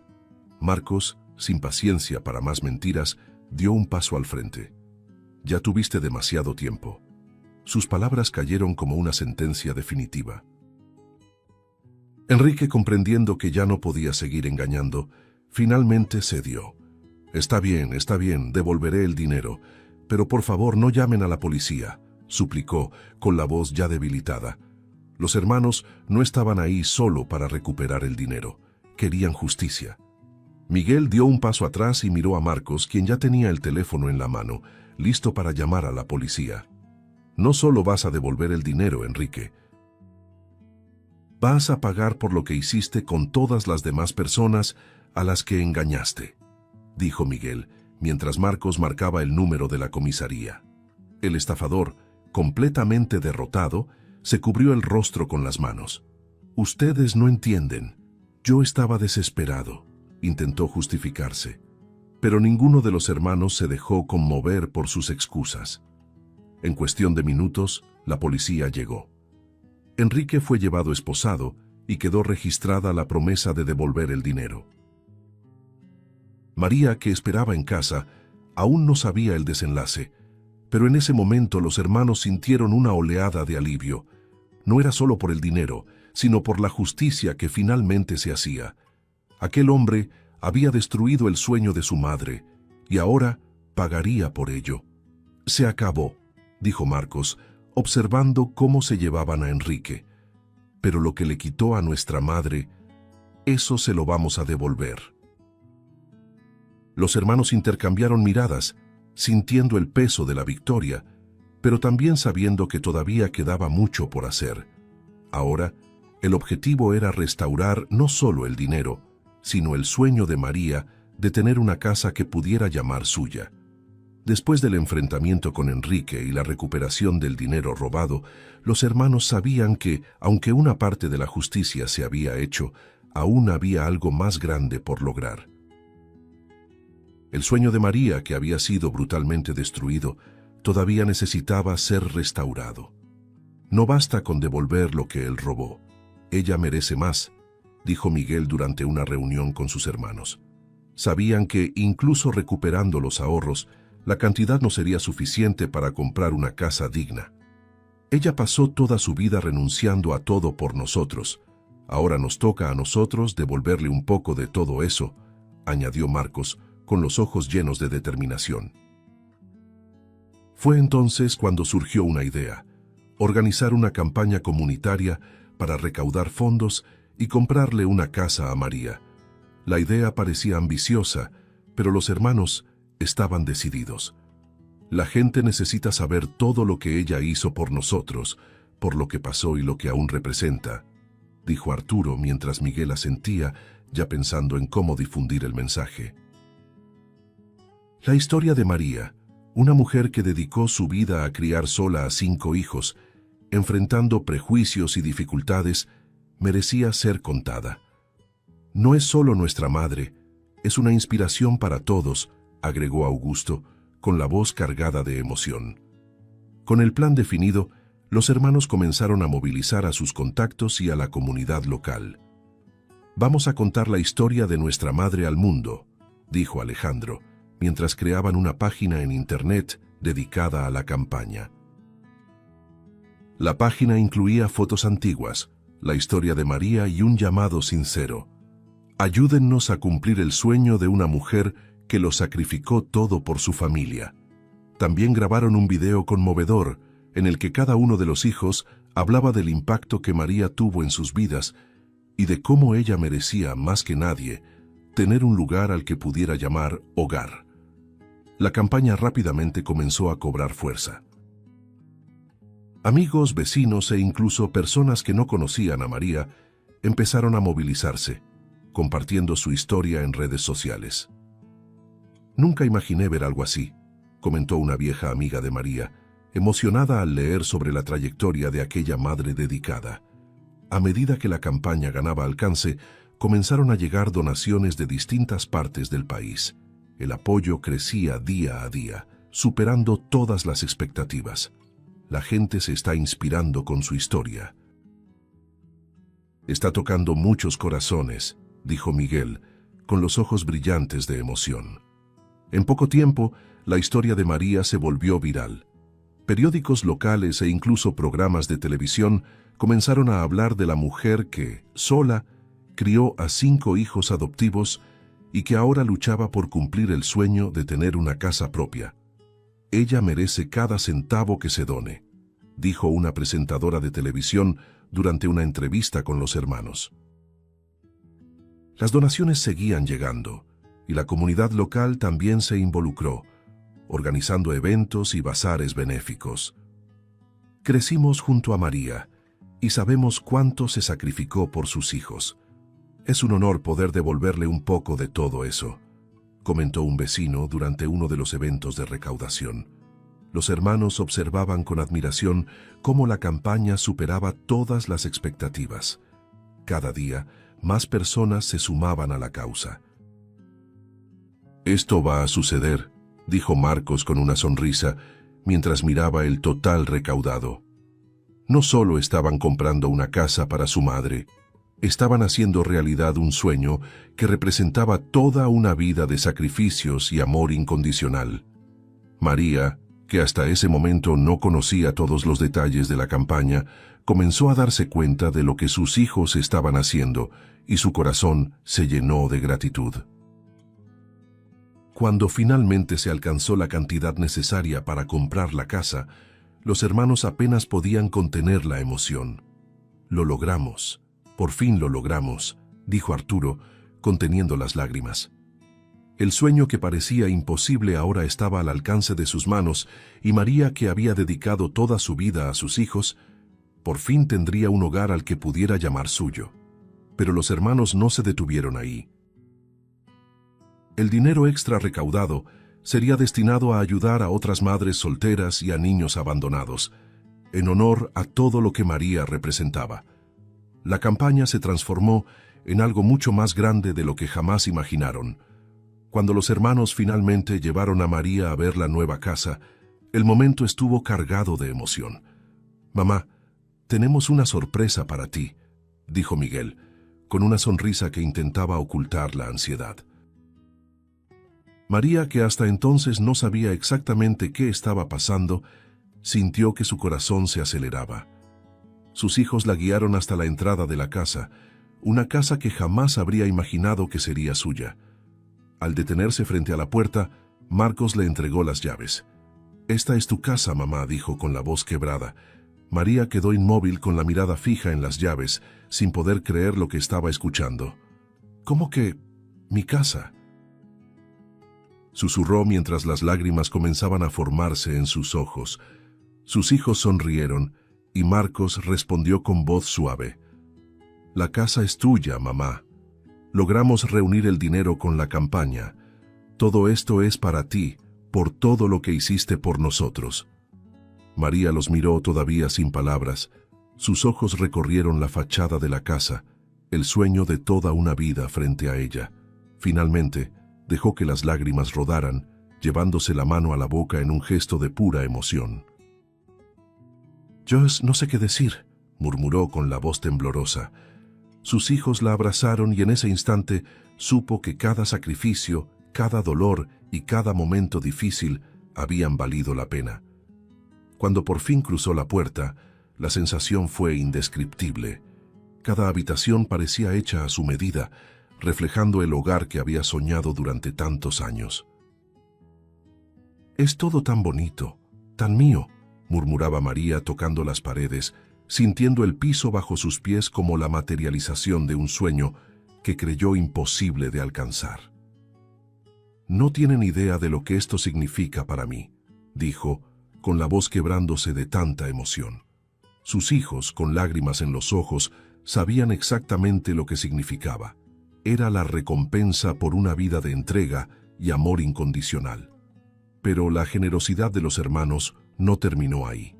Marcos, sin paciencia para más mentiras, dio un paso al frente. «Ya tuviste demasiado tiempo». Sus palabras cayeron como una sentencia definitiva. Enrique, comprendiendo que ya no podía seguir engañando, finalmente cedió. Está bien, devolveré el dinero, pero por favor no llamen a la policía», suplicó, con la voz ya debilitada. Los hermanos no estaban ahí solo para recuperar el dinero, querían justicia. Miguel dio un paso atrás y miró a Marcos, quien ya tenía el teléfono en la mano, listo para llamar a la policía. «No solo vas a devolver el dinero, Enrique. Vas a pagar por lo que hiciste con todas las demás personas a las que engañaste», dijo Miguel, mientras Marcos marcaba el número de la comisaría. El estafador, completamente derrotado, se cubrió el rostro con las manos. «Ustedes no entienden. Yo estaba desesperado», intentó justificarse. Pero ninguno de los hermanos se dejó conmover por sus excusas. En cuestión de minutos, la policía llegó. Enrique fue llevado esposado y quedó registrada la promesa de devolver el dinero. María, que esperaba en casa, aún no sabía el desenlace, pero en ese momento los hermanos sintieron una oleada de alivio. No era solo por el dinero, sino por la justicia que finalmente se hacía. Aquel hombre había destruido el sueño de su madre, y ahora pagaría por ello. «Se acabó», dijo Marcos, observando cómo se llevaban a Enrique. «Pero lo que le quitó a nuestra madre, eso se lo vamos a devolver». Los hermanos intercambiaron miradas, sintiendo el peso de la victoria, pero también sabiendo que todavía quedaba mucho por hacer. Ahora, el objetivo era restaurar no solo el dinero, sino el sueño de María de tener una casa que pudiera llamar suya. Después del enfrentamiento con Enrique y la recuperación del dinero robado, los hermanos sabían que, aunque una parte de la justicia se había hecho, aún había algo más grande por lograr. El sueño de María, que había sido brutalmente destruido, todavía necesitaba ser restaurado. «No basta con devolver lo que él robó. Ella merece más», dijo Miguel durante una reunión con sus hermanos. Sabían que, incluso recuperando los ahorros, la cantidad no sería suficiente para comprar una casa digna. «Ella pasó toda su vida renunciando a todo por nosotros. Ahora nos toca a nosotros devolverle un poco de todo eso», añadió Marcos, con los ojos llenos de determinación. Fue entonces cuando surgió una idea: organizar una campaña comunitaria para recaudar fondos y comprarle una casa a María. La idea parecía ambiciosa, pero los hermanos estaban decididos. La gente necesita saber todo lo que ella hizo por nosotros, por lo que pasó y lo que aún representa, dijo Arturo mientras Miguel asentía, ya pensando en cómo difundir el mensaje. La historia de María, una mujer que dedicó su vida a criar sola a 5 hijos, enfrentando prejuicios y dificultades, merecía ser contada. No es solo nuestra madre, es una inspiración para todos, agregó Augusto, con la voz cargada de emoción. Con el plan definido, los hermanos comenzaron a movilizar a sus contactos y a la comunidad local. Vamos a contar la historia de nuestra madre al mundo, dijo Alejandro, mientras creaban una página en internet dedicada a la campaña. La página incluía fotos antiguas, la historia de María y un llamado sincero. Ayúdennos a cumplir el sueño de una mujer que lo sacrificó todo por su familia. También grabaron un video conmovedor en el que cada uno de los hijos hablaba del impacto que María tuvo en sus vidas y de cómo ella merecía, más que nadie, tener un lugar al que pudiera llamar hogar. La campaña rápidamente comenzó a cobrar fuerza. Amigos, vecinos e incluso personas que no conocían a María empezaron a movilizarse, compartiendo su historia en redes sociales. Nunca imaginé ver algo así, comentó una vieja amiga de María, emocionada al leer sobre la trayectoria de aquella madre dedicada. A medida que la campaña ganaba alcance, comenzaron a llegar donaciones de distintas partes del país. El apoyo crecía día a día, superando todas las expectativas. La gente se está inspirando con su historia. Está tocando muchos corazones, dijo Miguel, con los ojos brillantes de emoción. En poco tiempo, la historia de María se volvió viral. Periódicos locales e incluso programas de televisión comenzaron a hablar de la mujer que, sola, crió a 5 hijos adoptivos y que ahora luchaba por cumplir el sueño de tener una casa propia. Ella merece cada centavo que se done, dijo una presentadora de televisión durante una entrevista con los hermanos. Las donaciones seguían llegando, y la comunidad local también se involucró, organizando eventos y bazares benéficos. Crecimos junto a María, y sabemos cuánto se sacrificó por sus hijos. Es un honor poder devolverle un poco de todo eso, comentó un vecino durante uno de los eventos de recaudación. Los hermanos observaban con admiración cómo la campaña superaba todas las expectativas. Cada día, más personas se sumaban a la causa. Esto va a suceder, dijo Marcos con una sonrisa, mientras miraba el total recaudado. No solo estaban comprando una casa para su madre, estaban haciendo realidad un sueño que representaba toda una vida de sacrificios y amor incondicional. María, que hasta ese momento no conocía todos los detalles de la campaña, comenzó a darse cuenta de lo que sus hijos estaban haciendo y su corazón se llenó de gratitud. Cuando finalmente se alcanzó la cantidad necesaria para comprar la casa, los hermanos apenas podían contener la emoción. «Lo logramos, por fin lo logramos», dijo Arturo, conteniendo las lágrimas. El sueño que parecía imposible ahora estaba al alcance de sus manos, y María, que había dedicado toda su vida a sus hijos, por fin tendría un hogar al que pudiera llamar suyo. Pero los hermanos no se detuvieron ahí. El dinero extra recaudado sería destinado a ayudar a otras madres solteras y a niños abandonados, en honor a todo lo que María representaba. La campaña se transformó en algo mucho más grande de lo que jamás imaginaron. Cuando los hermanos finalmente llevaron a María a ver la nueva casa, el momento estuvo cargado de emoción. «Mamá, tenemos una sorpresa para ti», dijo Miguel, con una sonrisa que intentaba ocultar la ansiedad. María, que hasta entonces no sabía exactamente qué estaba pasando, sintió que su corazón se aceleraba. Sus hijos la guiaron hasta la entrada de la casa, una casa que jamás habría imaginado que sería suya. Al detenerse frente a la puerta, Marcos le entregó las llaves. «Esta es tu casa, mamá», dijo con la voz quebrada. María quedó inmóvil con la mirada fija en las llaves, sin poder creer lo que estaba escuchando. «¿Cómo que mi casa. Susurró mientras las lágrimas comenzaban a formarse en sus ojos. Sus hijos sonrieron y Marcos respondió con voz suave. La casa es tuya, mamá. Logramos reunir el dinero con la campaña. Todo esto es para ti, por todo lo que hiciste por nosotros. María los miró todavía sin palabras. Sus ojos recorrieron la fachada de la casa, el sueño de toda una vida frente a ella. Finalmente, dejó que las lágrimas rodaran, llevándose la mano a la boca en un gesto de pura emoción. «Yo no sé qué decir», murmuró con la voz temblorosa. Sus hijos la abrazaron y en ese instante supo que cada sacrificio, cada dolor y cada momento difícil habían valido la pena. Cuando por fin cruzó la puerta, la sensación fue indescriptible. Cada habitación parecía hecha a su medida, reflejando el hogar que había soñado durante tantos años. «Es todo tan bonito, tan mío», murmuraba María tocando las paredes, sintiendo el piso bajo sus pies como la materialización de un sueño que creyó imposible de alcanzar. «No tienen idea de lo que esto significa para mí», dijo, con la voz quebrándose de tanta emoción. Sus hijos, con lágrimas en los ojos, sabían exactamente lo que significaba. Era la recompensa por una vida de entrega y amor incondicional. Pero la generosidad de los hermanos no terminó ahí.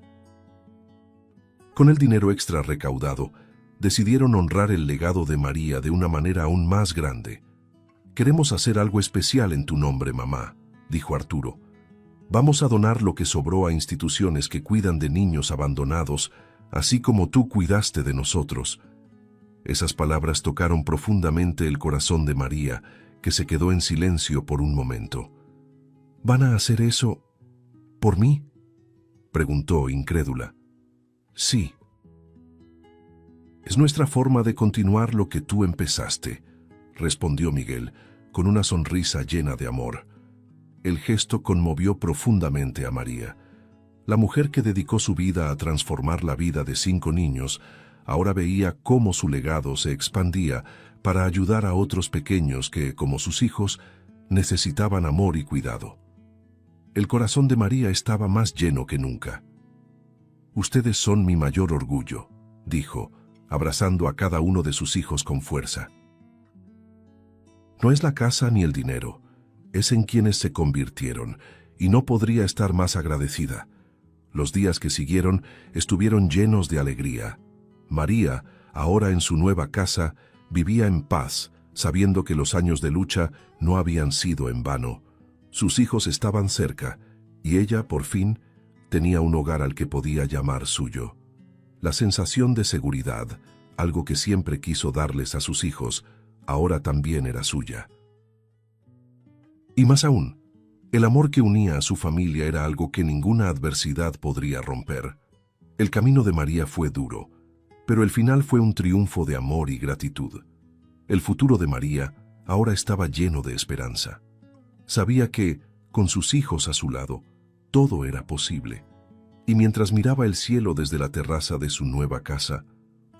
Con el dinero extra recaudado, decidieron honrar el legado de María de una manera aún más grande. «Queremos hacer algo especial en tu nombre, mamá», dijo Arturo. «Vamos a donar lo que sobró a instituciones que cuidan de niños abandonados, así como tú cuidaste de nosotros». Esas palabras tocaron profundamente el corazón de María, que se quedó en silencio por un momento. «¿Van a hacer eso por mí?», preguntó incrédula. «Sí. Es nuestra forma de continuar lo que tú empezaste», respondió Miguel, con una sonrisa llena de amor. El gesto conmovió profundamente a María. La mujer que dedicó su vida a transformar la vida de 5 niños, ahora veía cómo su legado se expandía para ayudar a otros pequeños que, como sus hijos, necesitaban amor y cuidado. El corazón de María estaba más lleno que nunca. «Ustedes son mi mayor orgullo», dijo, abrazando a cada uno de sus hijos con fuerza. «No es la casa ni el dinero, es en quienes se convirtieron, y no podría estar más agradecida». Los días que siguieron estuvieron llenos de alegría. María, ahora en su nueva casa, vivía en paz, sabiendo que los años de lucha no habían sido en vano. Sus hijos estaban cerca, y ella, por fin, tenía un hogar al que podía llamar suyo. La sensación de seguridad, algo que siempre quiso darles a sus hijos, ahora también era suya. Y más aún, el amor que unía a su familia era algo que ninguna adversidad podría romper. El camino de María fue duro, pero el final fue un triunfo de amor y gratitud. El futuro de María ahora estaba lleno de esperanza. Sabía que, con sus hijos a su lado, todo era posible. Y mientras miraba el cielo desde la terraza de su nueva casa,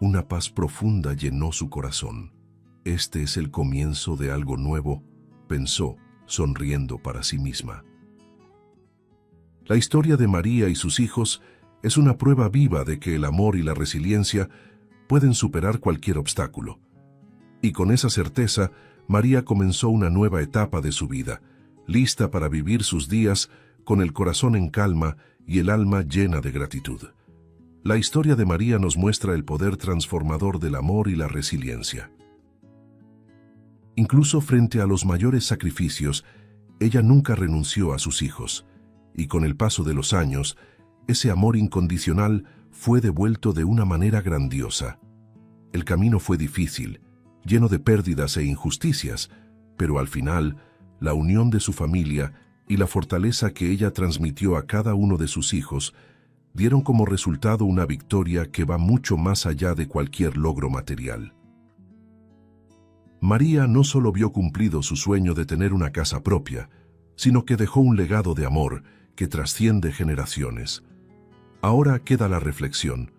una paz profunda llenó su corazón. «Este es el comienzo de algo nuevo», pensó, sonriendo para sí misma. La historia de María y sus hijos es una prueba viva de que el amor y la resiliencia pueden superar cualquier obstáculo. Y con esa certeza, María comenzó una nueva etapa de su vida, lista para vivir sus días con el corazón en calma y el alma llena de gratitud. La historia de María nos muestra el poder transformador del amor y la resiliencia. Incluso frente a los mayores sacrificios, ella nunca renunció a sus hijos, y con el paso de los años, ese amor incondicional fue devuelto de una manera grandiosa. El camino fue difícil, lleno de pérdidas e injusticias, pero al final, la unión de su familia y la fortaleza que ella transmitió a cada uno de sus hijos dieron como resultado una victoria que va mucho más allá de cualquier logro material. María no solo vio cumplido su sueño de tener una casa propia, sino que dejó un legado de amor que trasciende generaciones. Ahora queda la reflexión.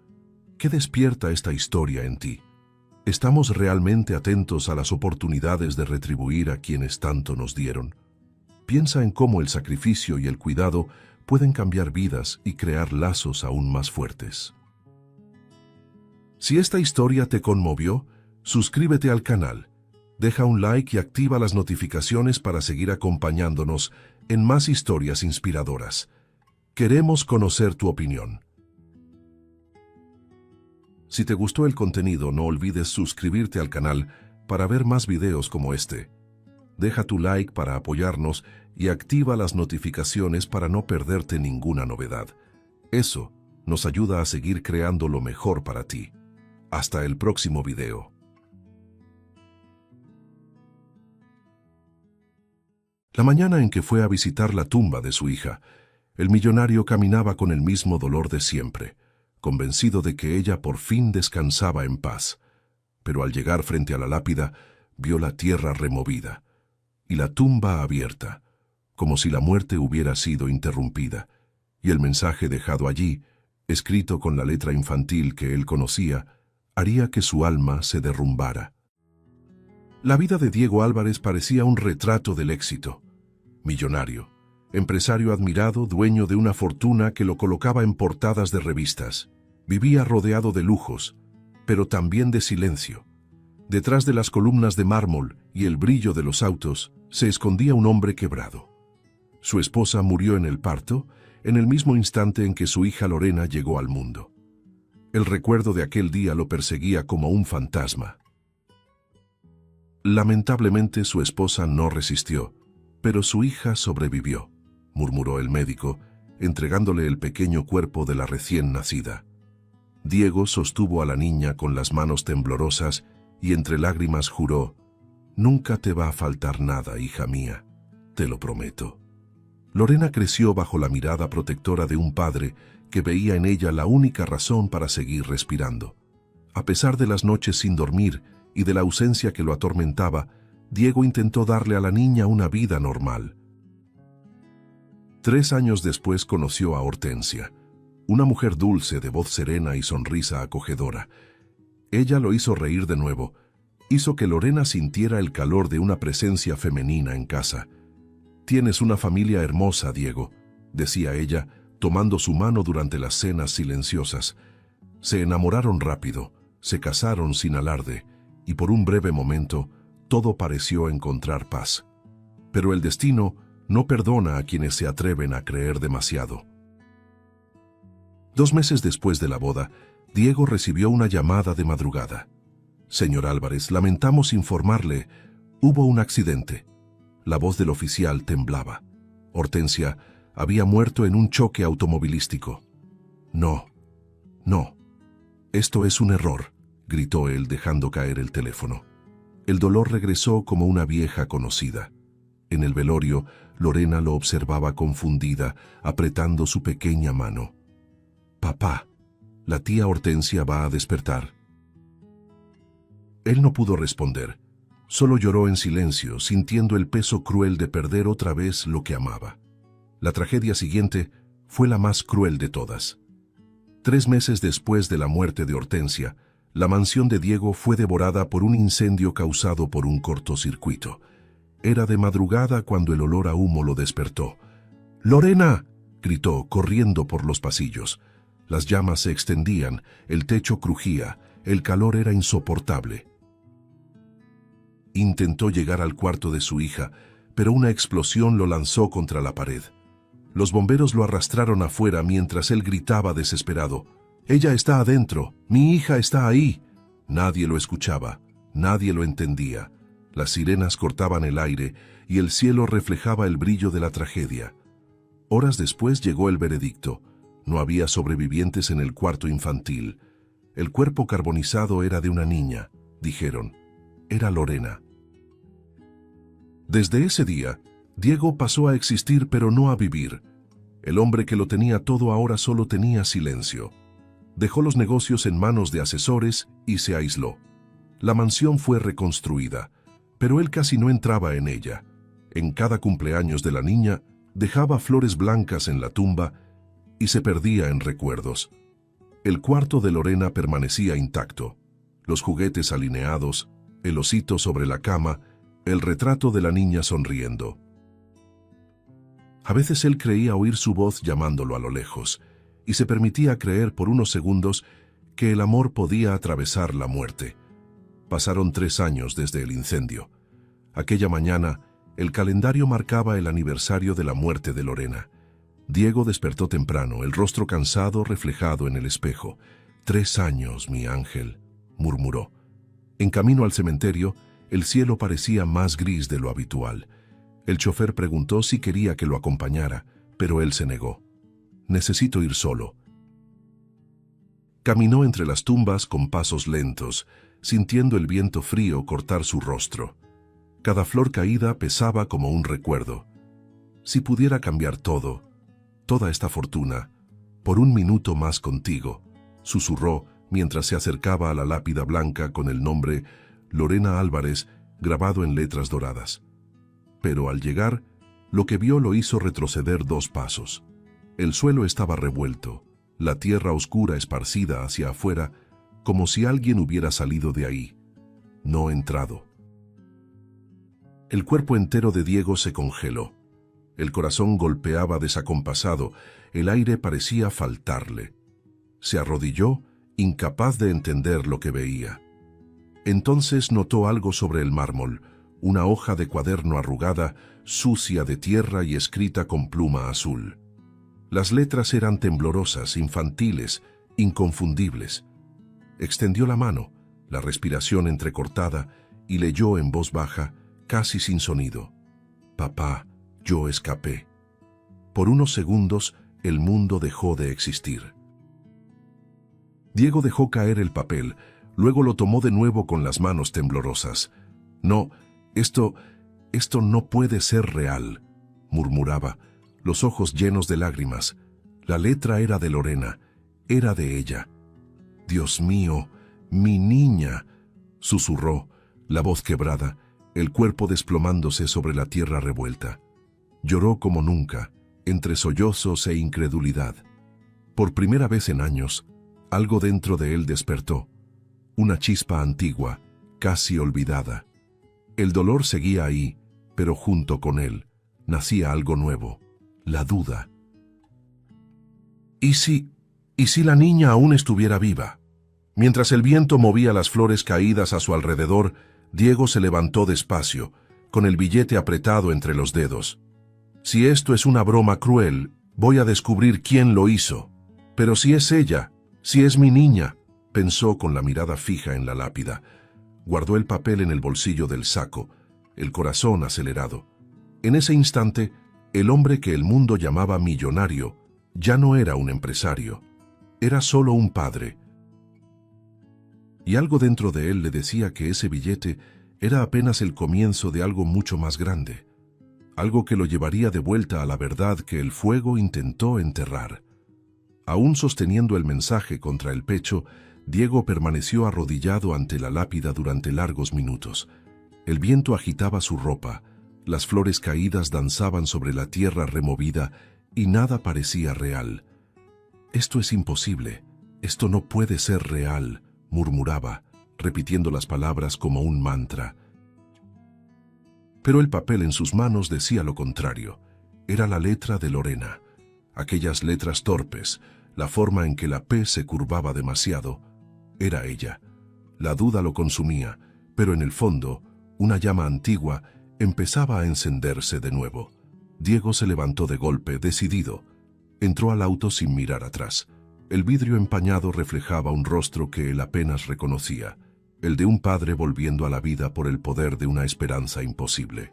¿Qué despierta esta historia en ti? ¿Estamos realmente atentos a las oportunidades de retribuir a quienes tanto nos dieron? Piensa en cómo el sacrificio y el cuidado pueden cambiar vidas y crear lazos aún más fuertes. Si esta historia te conmovió, suscríbete al canal, deja un like y activa las notificaciones para seguir acompañándonos en más historias inspiradoras. Queremos conocer tu opinión. Si te gustó el contenido, no olvides suscribirte al canal para ver más videos como este. Deja tu like para apoyarnos y activa las notificaciones para no perderte ninguna novedad. Eso nos ayuda a seguir creando lo mejor para ti. Hasta el próximo video. La mañana en que fue a visitar la tumba de su hija, el millonario caminaba con el mismo dolor de siempre, convencido de que ella por fin descansaba en paz. Pero al llegar frente a la lápida, vio la tierra removida y la tumba abierta, como si la muerte hubiera sido interrumpida, y el mensaje dejado allí, escrito con la letra infantil que él conocía, haría que su alma se derrumbara. La vida de Diego Álvarez parecía un retrato del éxito. Millonario, empresario admirado, dueño de una fortuna que lo colocaba en portadas de revistas. Vivía rodeado de lujos, pero también de silencio. Detrás de las columnas de mármol y el brillo de los autos, se escondía un hombre quebrado. Su esposa murió en el parto, en el mismo instante en que su hija Lorena llegó al mundo. El recuerdo de aquel día lo perseguía como un fantasma. Lamentablemente su esposa no resistió, pero su hija sobrevivió, murmuró el médico, entregándole el pequeño cuerpo de la recién nacida. Diego sostuvo a la niña con las manos temblorosas y entre lágrimas juró: «Nunca te va a faltar nada, hija mía, te lo prometo». Lorena creció bajo la mirada protectora de un padre que veía en ella la única razón para seguir respirando. A pesar de las noches sin dormir y de la ausencia que lo atormentaba, Diego intentó darle a la niña una vida normal. 3 años después conoció a Hortensia, una mujer dulce de voz serena y sonrisa acogedora. Ella lo hizo reír de nuevo, hizo que Lorena sintiera el calor de una presencia femenina en casa. «Tienes una familia hermosa, Diego», decía ella, tomando su mano durante las cenas silenciosas. Se enamoraron rápido, se casaron sin alarde, y por un breve momento todo pareció encontrar paz. Pero el destino no perdona a quienes se atreven a creer demasiado. 2 meses después de la boda, Diego recibió una llamada de madrugada. «Señor Álvarez, lamentamos informarle, hubo un accidente». La voz del oficial temblaba. Hortensia había muerto en un choque automovilístico. «No, no, esto es un error», gritó él dejando caer el teléfono. El dolor regresó como una vieja conocida. En el velorio, Lorena lo observaba confundida, apretando su pequeña mano. «Papá, la tía Hortensia va a despertar». Él no pudo responder. Solo lloró en silencio, sintiendo el peso cruel de perder otra vez lo que amaba. La tragedia siguiente fue la más cruel de todas. 3 meses después de la muerte de Hortensia, la mansión de Diego fue devorada por un incendio causado por un cortocircuito. Era de madrugada cuando el olor a humo lo despertó. «¡Lorena!», gritó, corriendo por los pasillos. Las llamas se extendían, el techo crujía, el calor era insoportable. Intentó llegar al cuarto de su hija, pero una explosión lo lanzó contra la pared. Los bomberos lo arrastraron afuera mientras él gritaba desesperado: «¡Ella está adentro! ¡Mi hija está ahí!». Nadie lo escuchaba, nadie lo entendía. Las sirenas cortaban el aire y el cielo reflejaba el brillo de la tragedia. Horas después llegó el veredicto. No había sobrevivientes en el cuarto infantil. El cuerpo carbonizado era de una niña, dijeron. Era Lorena. Desde ese día, Diego pasó a existir pero no a vivir. El hombre que lo tenía todo ahora solo tenía silencio. Dejó los negocios en manos de asesores y se aisló. La mansión fue reconstruida, pero él casi no entraba en ella. En cada cumpleaños de la niña, dejaba flores blancas en la tumba y se perdía en recuerdos. El cuarto de Lorena permanecía intacto. los juguetes alineados, el osito sobre la cama, el retrato de la niña sonriendo. A veces él creía oír su voz llamándolo a lo lejos, y se permitía creer por unos segundos que el amor podía atravesar la muerte. Pasaron 3 años desde el incendio. Aquella mañana, el calendario marcaba el aniversario de la muerte de Lorena. Diego despertó temprano, el rostro cansado reflejado en el espejo. 3 años, mi ángel, murmuró. En camino al cementerio, el cielo parecía más gris de lo habitual. El chofer preguntó si quería que lo acompañara, pero él se negó. Necesito ir solo. Caminó entre las tumbas con pasos lentos, sintiendo el viento frío cortar su rostro. Cada flor caída pesaba como un recuerdo. Si pudiera cambiar todo, toda esta fortuna, por un minuto más contigo, susurró mientras se acercaba a la lápida blanca con el nombre Lorena Álvarez grabado en letras doradas. Pero al llegar, lo que vio lo hizo retroceder 2 pasos. El suelo estaba revuelto, la tierra oscura esparcida hacia afuera, como si alguien hubiera salido de ahí, no entrado. El cuerpo entero de Diego se congeló. El corazón golpeaba desacompasado, el aire parecía faltarle. Se arrodilló, incapaz de entender lo que veía. Entonces notó algo sobre el mármol, una hoja de cuaderno arrugada, sucia de tierra y escrita con pluma azul. Las letras eran temblorosas, infantiles, inconfundibles. Extendió la mano, la respiración entrecortada, y leyó en voz baja, casi sin sonido. Papá, yo escapé. Por unos segundos, el mundo dejó de existir. Diego dejó caer el papel, luego lo tomó de nuevo con las manos temblorosas. No, esto no puede ser real, murmuraba, los ojos llenos de lágrimas. La letra era de Lorena, era de ella. Dios mío, mi niña, susurró, la voz quebrada, el cuerpo desplomándose sobre la tierra revuelta. Lloró como nunca, entre sollozos e incredulidad. Por primera vez en años, algo dentro de él despertó, una chispa antigua, casi olvidada. El dolor seguía ahí, pero junto con él nacía algo nuevo, la duda. ¿Y si la niña aún estuviera viva? Mientras el viento movía las flores caídas a su alrededor, Diego se levantó despacio, con el billete apretado entre los dedos. Si esto es una broma cruel, voy a descubrir quién lo hizo. Pero si es ella, si es mi niña, pensó con la mirada fija en la lápida. Guardó el papel en el bolsillo del saco, el corazón acelerado. En ese instante, el hombre que el mundo llamaba millonario ya no era un empresario, era solo un padre. Y algo dentro de él le decía que ese billete era apenas el comienzo de algo mucho más grande, algo que lo llevaría de vuelta a la verdad que el fuego intentó enterrar. Aún sosteniendo el mensaje contra el pecho, Diego permaneció arrodillado ante la lápida durante largos minutos. El viento agitaba su ropa, las flores caídas danzaban sobre la tierra removida y nada parecía real. Esto es imposible, esto no puede ser real, murmuraba, repitiendo las palabras como un mantra. Pero el papel en sus manos decía lo contrario. Era la letra de Lorena. Aquellas letras torpes, la forma en que la P se curvaba demasiado, era ella. La duda lo consumía, pero en el fondo, una llama antigua empezaba a encenderse de nuevo. Diego se levantó de golpe, decidido. Entró al auto sin mirar atrás. El vidrio empañado reflejaba un rostro que él apenas reconocía, el de un padre volviendo a la vida por el poder de una esperanza imposible.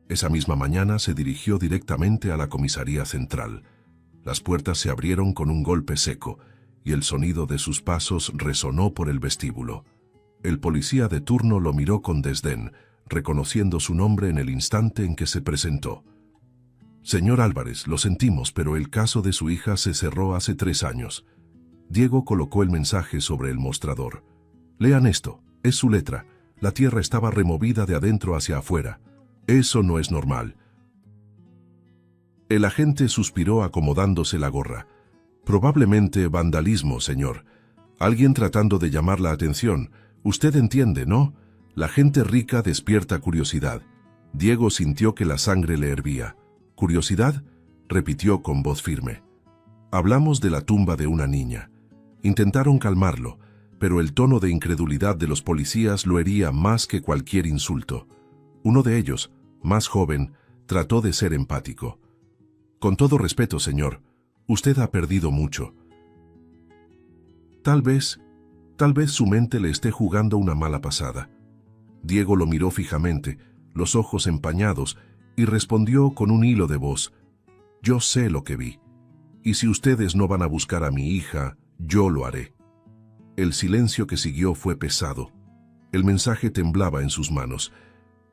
Esa misma mañana se dirigió directamente a la comisaría central. Las puertas se abrieron con un golpe seco, y el sonido de sus pasos resonó por el vestíbulo. El policía de turno lo miró con desdén, reconociendo su nombre en el instante en que se presentó. Señor Álvarez, lo sentimos, pero el caso de su hija se cerró hace 3 años. Diego colocó el mensaje sobre el mostrador. Lean esto, es su letra. La tierra estaba removida de adentro hacia afuera. Eso no es normal. El agente suspiró acomodándose la gorra. Probablemente vandalismo, señor. Alguien tratando de llamar la atención. Usted entiende, ¿no? La gente rica despierta curiosidad. Diego sintió que la sangre le hervía. ¿Curiosidad?, repitió con voz firme. Hablamos de la tumba de una niña. Intentaron calmarlo, pero el tono de incredulidad de los policías lo hería más que cualquier insulto. Uno de ellos, más joven, trató de ser empático. Con todo respeto, señor, usted ha perdido mucho. Tal vez su mente le esté jugando una mala pasada. Diego lo miró fijamente, los ojos empañados, y respondió con un hilo de voz. Yo sé lo que vi. Y si ustedes no van a buscar a mi hija, yo lo haré. El silencio que siguió fue pesado. El mensaje temblaba en sus manos.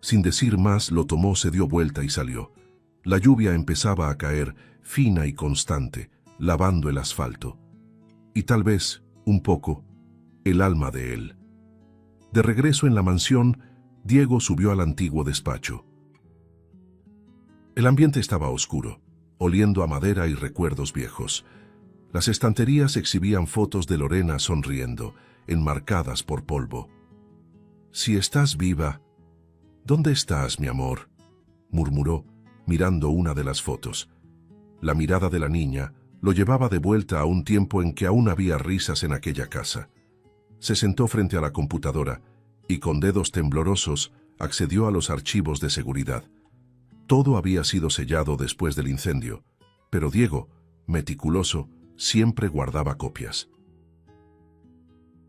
Sin decir más, lo tomó, se dio vuelta y salió. La lluvia empezaba a caer, fina y constante, lavando el asfalto. Y tal vez, un poco, el alma de él. De regreso en la mansión, Diego subió al antiguo despacho. El ambiente estaba oscuro, oliendo a madera y recuerdos viejos. Las estanterías exhibían fotos de Lorena sonriendo, enmarcadas por polvo. «Si estás viva, ¿dónde estás, mi amor?», murmuró, mirando una de las fotos. La mirada de la niña lo llevaba de vuelta a un tiempo en que aún había risas en aquella casa. Se sentó frente a la computadora y con dedos temblorosos accedió a los archivos de seguridad. Todo había sido sellado después del incendio, pero Diego, meticuloso, siempre guardaba copias.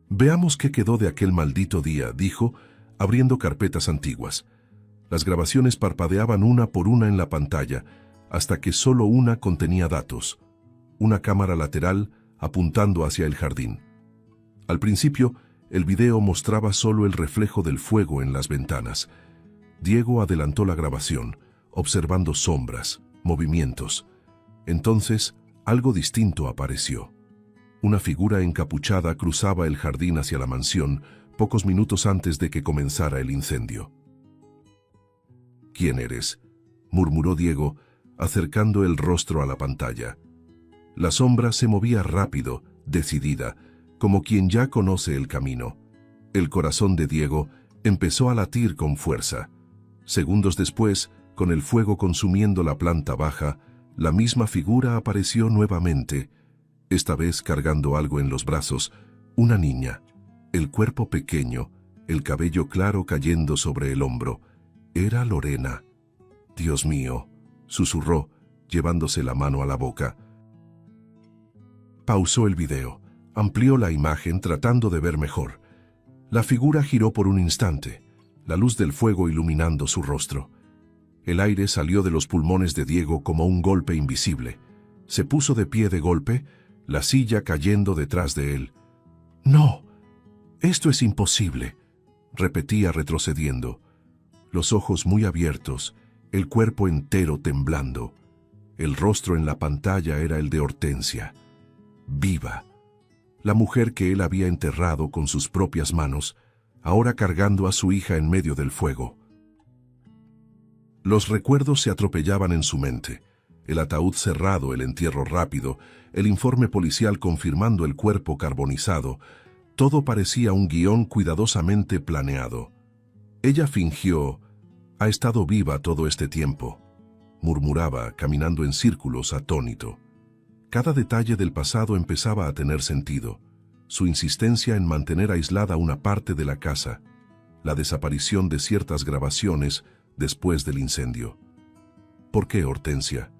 «Veamos qué quedó de aquel maldito día», dijo, abriendo carpetas antiguas. Las grabaciones parpadeaban una por una en la pantalla, hasta que solo una contenía datos. Una cámara lateral apuntando hacia el jardín. Al principio, el video mostraba solo el reflejo del fuego en las ventanas. Diego adelantó la grabación, observando sombras, movimientos. Entonces, algo distinto apareció. Una figura encapuchada cruzaba el jardín hacia la mansión pocos minutos antes de que comenzara el incendio. «¿Quién eres?», murmuró Diego, acercando el rostro a la pantalla. La sombra se movía rápido, decidida, como quien ya conoce el camino. El corazón de Diego empezó a latir con fuerza. Segundos después, con el fuego consumiendo la planta baja, la misma figura apareció nuevamente, esta vez cargando algo en los brazos, una niña, el cuerpo pequeño, el cabello claro cayendo sobre el hombro. Era Lorena. «Dios mío», susurró, llevándose la mano a la boca. Pausó el video, amplió la imagen tratando de ver mejor. La figura giró por un instante, la luz del fuego iluminando su rostro. El aire salió de los pulmones de Diego como un golpe invisible. Se puso de pie de golpe, la silla cayendo detrás de él. «No, esto es imposible», repetía retrocediendo. Los ojos muy abiertos, el cuerpo entero temblando. El rostro en la pantalla era el de Hortensia. Viva. La mujer que él había enterrado con sus propias manos, ahora cargando a su hija en medio del fuego. Los recuerdos se atropellaban en su mente. El ataúd cerrado, el entierro rápido, el informe policial confirmando el cuerpo carbonizado, todo parecía un guión cuidadosamente planeado. Ella fingió, «Ha estado viva todo este tiempo», murmuraba, caminando en círculos atónito. Cada detalle del pasado empezaba a tener sentido. Su insistencia en mantener aislada una parte de la casa, la desaparición de ciertas grabaciones después del incendio. «¿Por qué, Hortensia?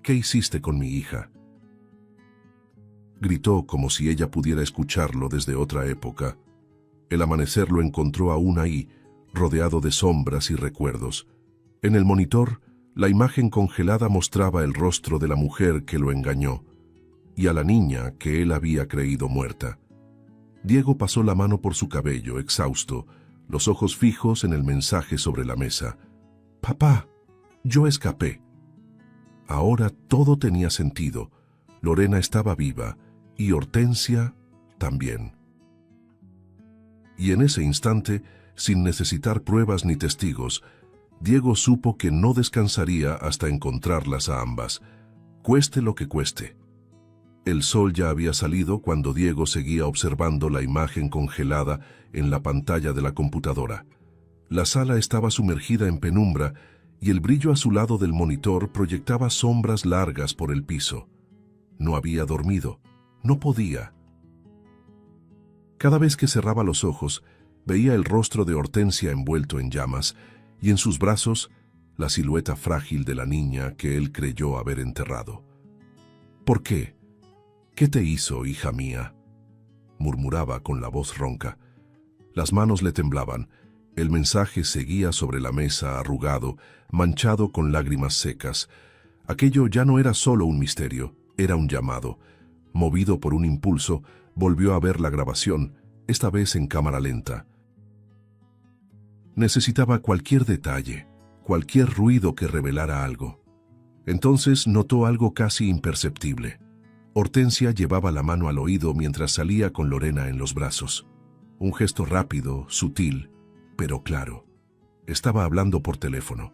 ¿Qué hiciste con mi hija?», gritó como si ella pudiera escucharlo desde otra época. El amanecer lo encontró aún ahí, rodeado de sombras y recuerdos. En el monitor, la imagen congelada mostraba el rostro de la mujer que lo engañó y a la niña que él había creído muerta. Diego pasó la mano por su cabello, exhausto, los ojos fijos en el mensaje sobre la mesa. «Papá, yo escapé». Ahora todo tenía sentido. Lorena estaba viva y Hortensia también. Y en ese instante, sin necesitar pruebas ni testigos, Diego supo que no descansaría hasta encontrarlas a ambas, cueste lo que cueste. El sol ya había salido cuando Diego seguía observando la imagen congelada en la pantalla de la computadora. La sala estaba sumergida en penumbra y el brillo azulado del monitor proyectaba sombras largas por el piso. No había dormido. No podía. Cada vez que cerraba los ojos, veía el rostro de Hortensia envuelto en llamas y en sus brazos la silueta frágil de la niña que él creyó haber enterrado. ¿Por qué? ¿Qué te hizo, hija mía?, murmuraba con la voz ronca. Las manos le temblaban. El mensaje seguía sobre la mesa arrugado, manchado con lágrimas secas. Aquello ya no era solo un misterio, era un llamado. Movido por un impulso, volvió a ver la grabación, esta vez en cámara lenta. Necesitaba cualquier detalle, cualquier ruido que revelara algo. Entonces notó algo casi imperceptible. Hortensia llevaba la mano al oído mientras salía con Lorena en los brazos. Un gesto rápido, sutil, pero claro. Estaba hablando por teléfono.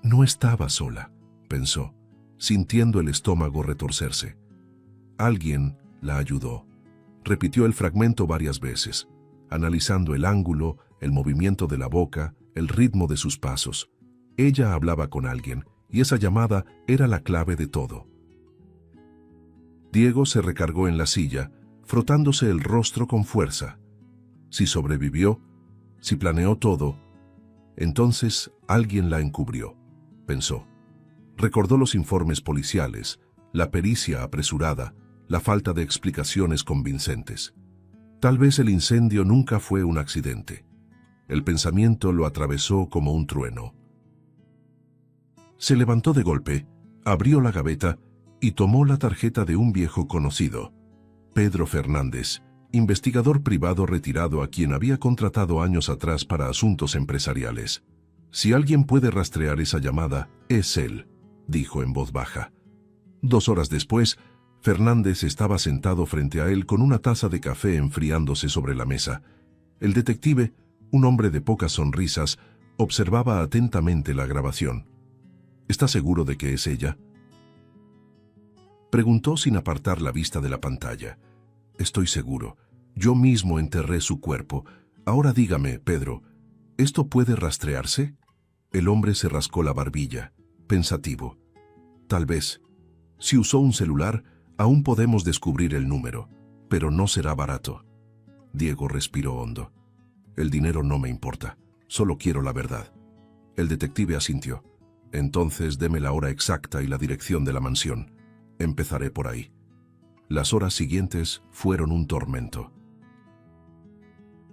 No estaba sola, pensó, sintiendo el estómago retorcerse. Alguien la ayudó. Repitió el fragmento varias veces, analizando el ángulo, el movimiento de la boca, el ritmo de sus pasos. Ella hablaba con alguien, y esa llamada era la clave de todo. Diego se recargó en la silla, frotándose el rostro con fuerza. Si sobrevivió, si planeó todo, entonces alguien la encubrió, pensó. Recordó los informes policiales, la pericia apresurada, la falta de explicaciones convincentes. Tal vez el incendio nunca fue un accidente. El pensamiento lo atravesó como un trueno. Se levantó de golpe, abrió la gaveta y tomó la tarjeta de un viejo conocido, Pedro Fernández, investigador privado retirado a quien había contratado años atrás para asuntos empresariales. Si alguien puede rastrear esa llamada, es él, dijo en voz baja. 2 horas después, Fernández estaba sentado frente a él con una taza de café enfriándose sobre la mesa. El detective, un hombre de pocas sonrisas, observaba atentamente la grabación. ¿Está seguro de que es ella?, preguntó sin apartar la vista de la pantalla. Estoy seguro. Yo mismo enterré su cuerpo. Ahora dígame, Pedro, ¿esto puede rastrearse? El hombre se rascó la barbilla, pensativo. Tal vez. Si usó un celular, aún podemos descubrir el número, pero no será barato. Diego respiró hondo. El dinero no me importa, solo quiero la verdad. El detective asintió. Entonces deme la hora exacta y la dirección de la mansión. Empezaré por ahí. Las horas siguientes fueron un tormento.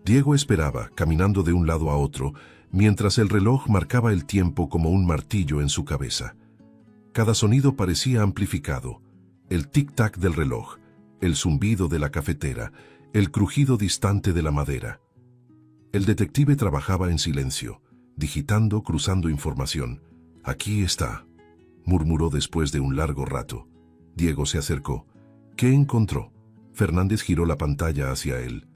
Diego esperaba, caminando de un lado a otro, mientras el reloj marcaba el tiempo como un martillo en su cabeza. Cada sonido parecía amplificado. El tic-tac del reloj, el zumbido de la cafetera, el crujido distante de la madera. El detective trabajaba en silencio, digitando, cruzando información. Aquí está, murmuró después de un largo rato. Diego se acercó. ¿Qué encontró? Fernández giró la pantalla hacia él.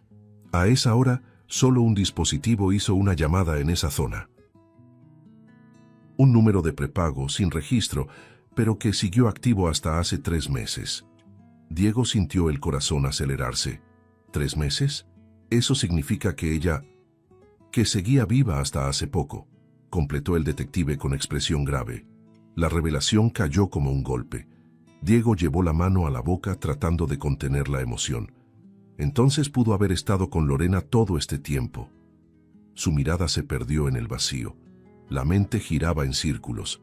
A esa hora, solo un dispositivo hizo una llamada en esa zona. Un número de prepago sin registro, pero que siguió activo hasta hace 3 meses. Diego sintió el corazón acelerarse. ¿3 meses? Eso significa que ella... que seguía viva hasta hace poco, completó el detective con expresión grave. La revelación cayó como un golpe. Diego llevó la mano a la boca tratando de contener la emoción. Entonces pudo haber estado con Lorena todo este tiempo. Su mirada se perdió en el vacío. La mente giraba en círculos.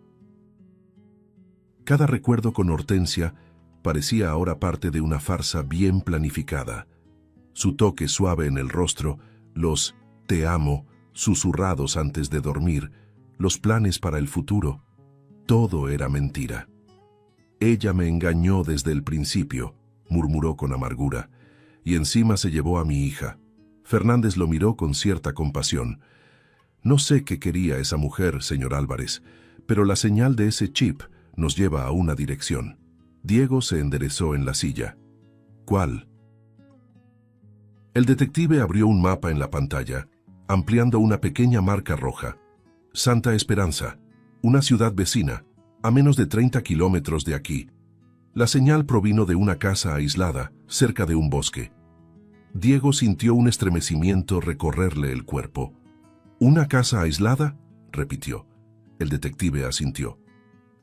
Cada recuerdo con Hortensia parecía ahora parte de una farsa bien planificada. Su toque suave en el rostro, los «te amo» susurrados antes de dormir, los planes para el futuro, todo era mentira. Ella me engañó desde el principio, murmuró con amargura, y encima se llevó a mi hija. Fernández lo miró con cierta compasión. No sé qué quería esa mujer, señor Álvarez, pero la señal de ese chip nos lleva a una dirección. Diego se enderezó en la silla. ¿Cuál? El detective abrió un mapa en la pantalla, ampliando una pequeña marca roja. Santa Esperanza, una ciudad vecina, a menos de 30 kilómetros de aquí. La señal provino de una casa aislada, cerca de un bosque. Diego sintió un estremecimiento recorrerle el cuerpo. ¿Una casa aislada?, repitió. El detective asintió.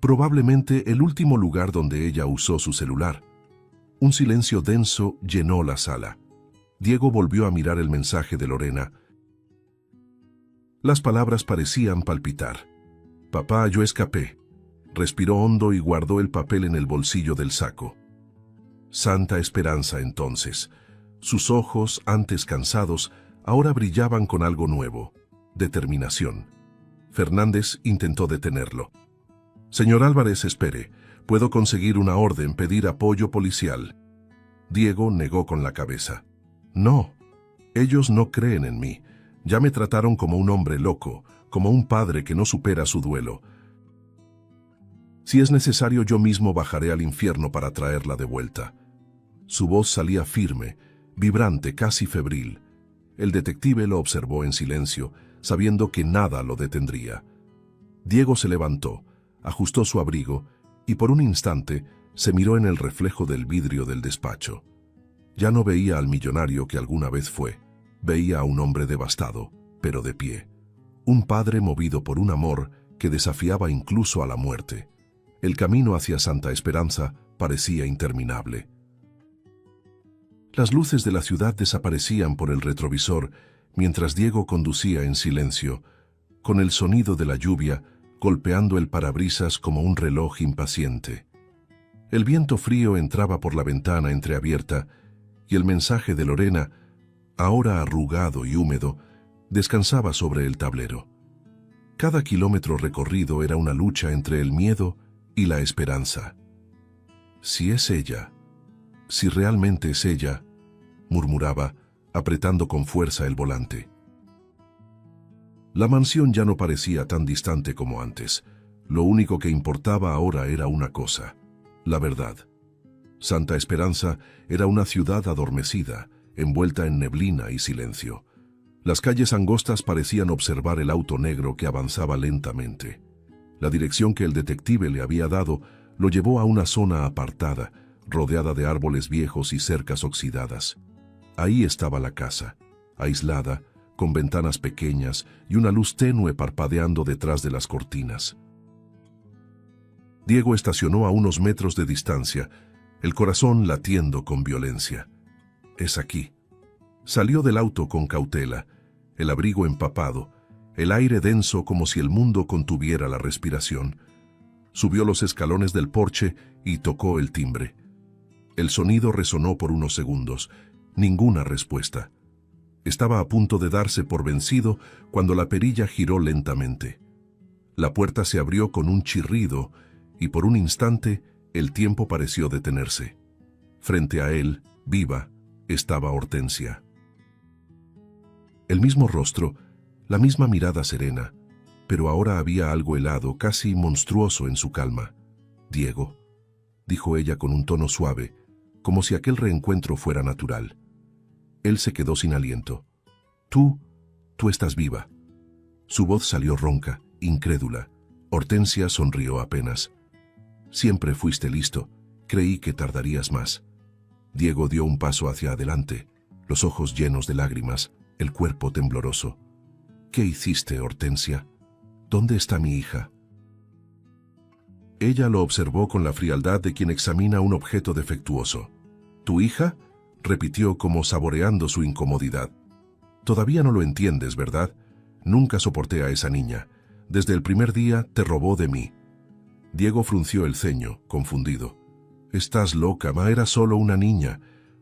Probablemente el último lugar donde ella usó su celular. Un silencio denso llenó la sala. Diego volvió a mirar el mensaje de Lorena. Las palabras parecían palpitar. «Papá, yo escapé». Respiró hondo y guardó el papel en el bolsillo del saco. Santa esperanza entonces. Sus ojos, antes cansados, ahora brillaban con algo nuevo: determinación. Fernández intentó detenerlo. «Señor Álvarez, espere. Puedo conseguir una orden, pedir apoyo policial». Diego negó con la cabeza. «No, ellos no creen en mí. Ya me trataron como un hombre loco, como un padre que no supera su duelo. Si es necesario, yo mismo bajaré al infierno para traerla de vuelta». Su voz salía firme, vibrante, casi febril. El detective lo observó en silencio, sabiendo que nada lo detendría. Diego se levantó, ajustó su abrigo y por un instante se miró en el reflejo del vidrio del despacho. Ya no veía al millonario que alguna vez fue, veía a un hombre devastado, pero de pie. Un padre movido por un amor que desafiaba incluso a la muerte. El camino hacia Santa Esperanza parecía interminable. Las luces de la ciudad desaparecían por el retrovisor mientras Diego conducía en silencio, con el sonido de la lluvia golpeando el parabrisas como un reloj impaciente. El viento frío entraba por la ventana entreabierta y el mensaje de Lorena, ahora arrugado y húmedo, descansaba sobre el tablero. Cada kilómetro recorrido era una lucha entre el miedo y la esperanza. «Si es ella, si realmente es ella», murmuraba, apretando con fuerza el volante. La mansión ya no parecía tan distante como antes. Lo único que importaba ahora era una cosa: la verdad. Santa Esperanza era una ciudad adormecida, envuelta en neblina y silencio. Las calles angostas parecían observar el auto negro que avanzaba lentamente. La dirección que el detective le había dado lo llevó a una zona apartada, rodeada de árboles viejos y cercas oxidadas. Ahí estaba la casa, aislada, con ventanas pequeñas y una luz tenue parpadeando detrás de las cortinas. Diego estacionó a unos metros de distancia, el corazón latiendo con violencia. «Es aquí». Salió del auto con cautela, el abrigo empapado, el aire denso como si el mundo contuviera la respiración. Subió los escalones del porche y tocó el timbre. El sonido resonó por unos segundos. Ninguna respuesta. Estaba a punto de darse por vencido cuando la perilla giró lentamente. La puerta se abrió con un chirrido y por un instante el tiempo pareció detenerse. Frente a él, viva, estaba Hortensia. El mismo rostro, la misma mirada serena, pero ahora había algo helado, casi monstruoso en su calma. «Diego», dijo ella con un tono suave, como si aquel reencuentro fuera natural. Él se quedó sin aliento. Tú estás viva». Su voz salió ronca, incrédula. Hortensia sonrió apenas. «Siempre fuiste listo. Creí que tardarías más». Diego dio un paso hacia adelante, los ojos llenos de lágrimas, el cuerpo tembloroso. «¿Qué hiciste, Hortensia? ¿Dónde está mi hija?». Ella lo observó con la frialdad de quien examina un objeto defectuoso. «¿Tu hija?», repitió como saboreando su incomodidad. «Todavía no lo entiendes, ¿verdad? Nunca soporté a esa niña. Desde el primer día te robó de mí». Diego frunció el ceño, confundido. «Estás loca, ma, era solo una niña».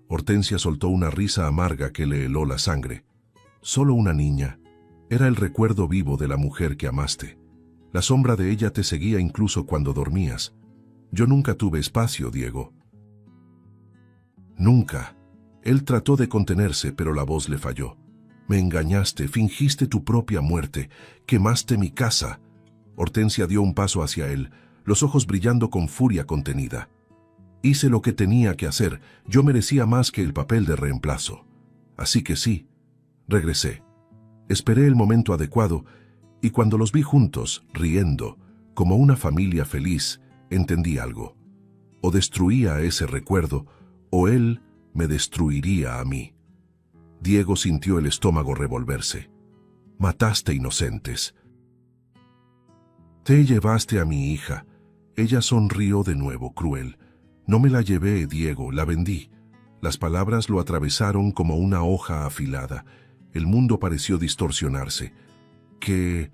Hortensia soltó una risa amarga que le heló la sangre. «Solo una niña. Era el recuerdo vivo de la mujer que amaste. La sombra de ella te seguía incluso cuando dormías. Yo nunca tuve espacio, Diego». «Nunca». Él trató de contenerse, pero la voz le falló. «Me engañaste, fingiste tu propia muerte, quemaste mi casa». Hortensia dio un paso hacia él, los ojos brillando con furia contenida. «Hice lo que tenía que hacer, yo merecía más que el papel de reemplazo. Así que sí, regresé. Esperé el momento adecuado y cuando los vi juntos, riendo, como una familia feliz, entendí algo. O destruía ese recuerdo, o él me destruiría a mí. Diego sintió el estómago revolverse. Mataste inocentes. Te llevaste a mi hija. Ella sonrió de nuevo, cruel. No me la llevé, Diego, la vendí. Las palabras lo atravesaron como una hoja afilada. El mundo pareció distorsionarse. ¿Qué?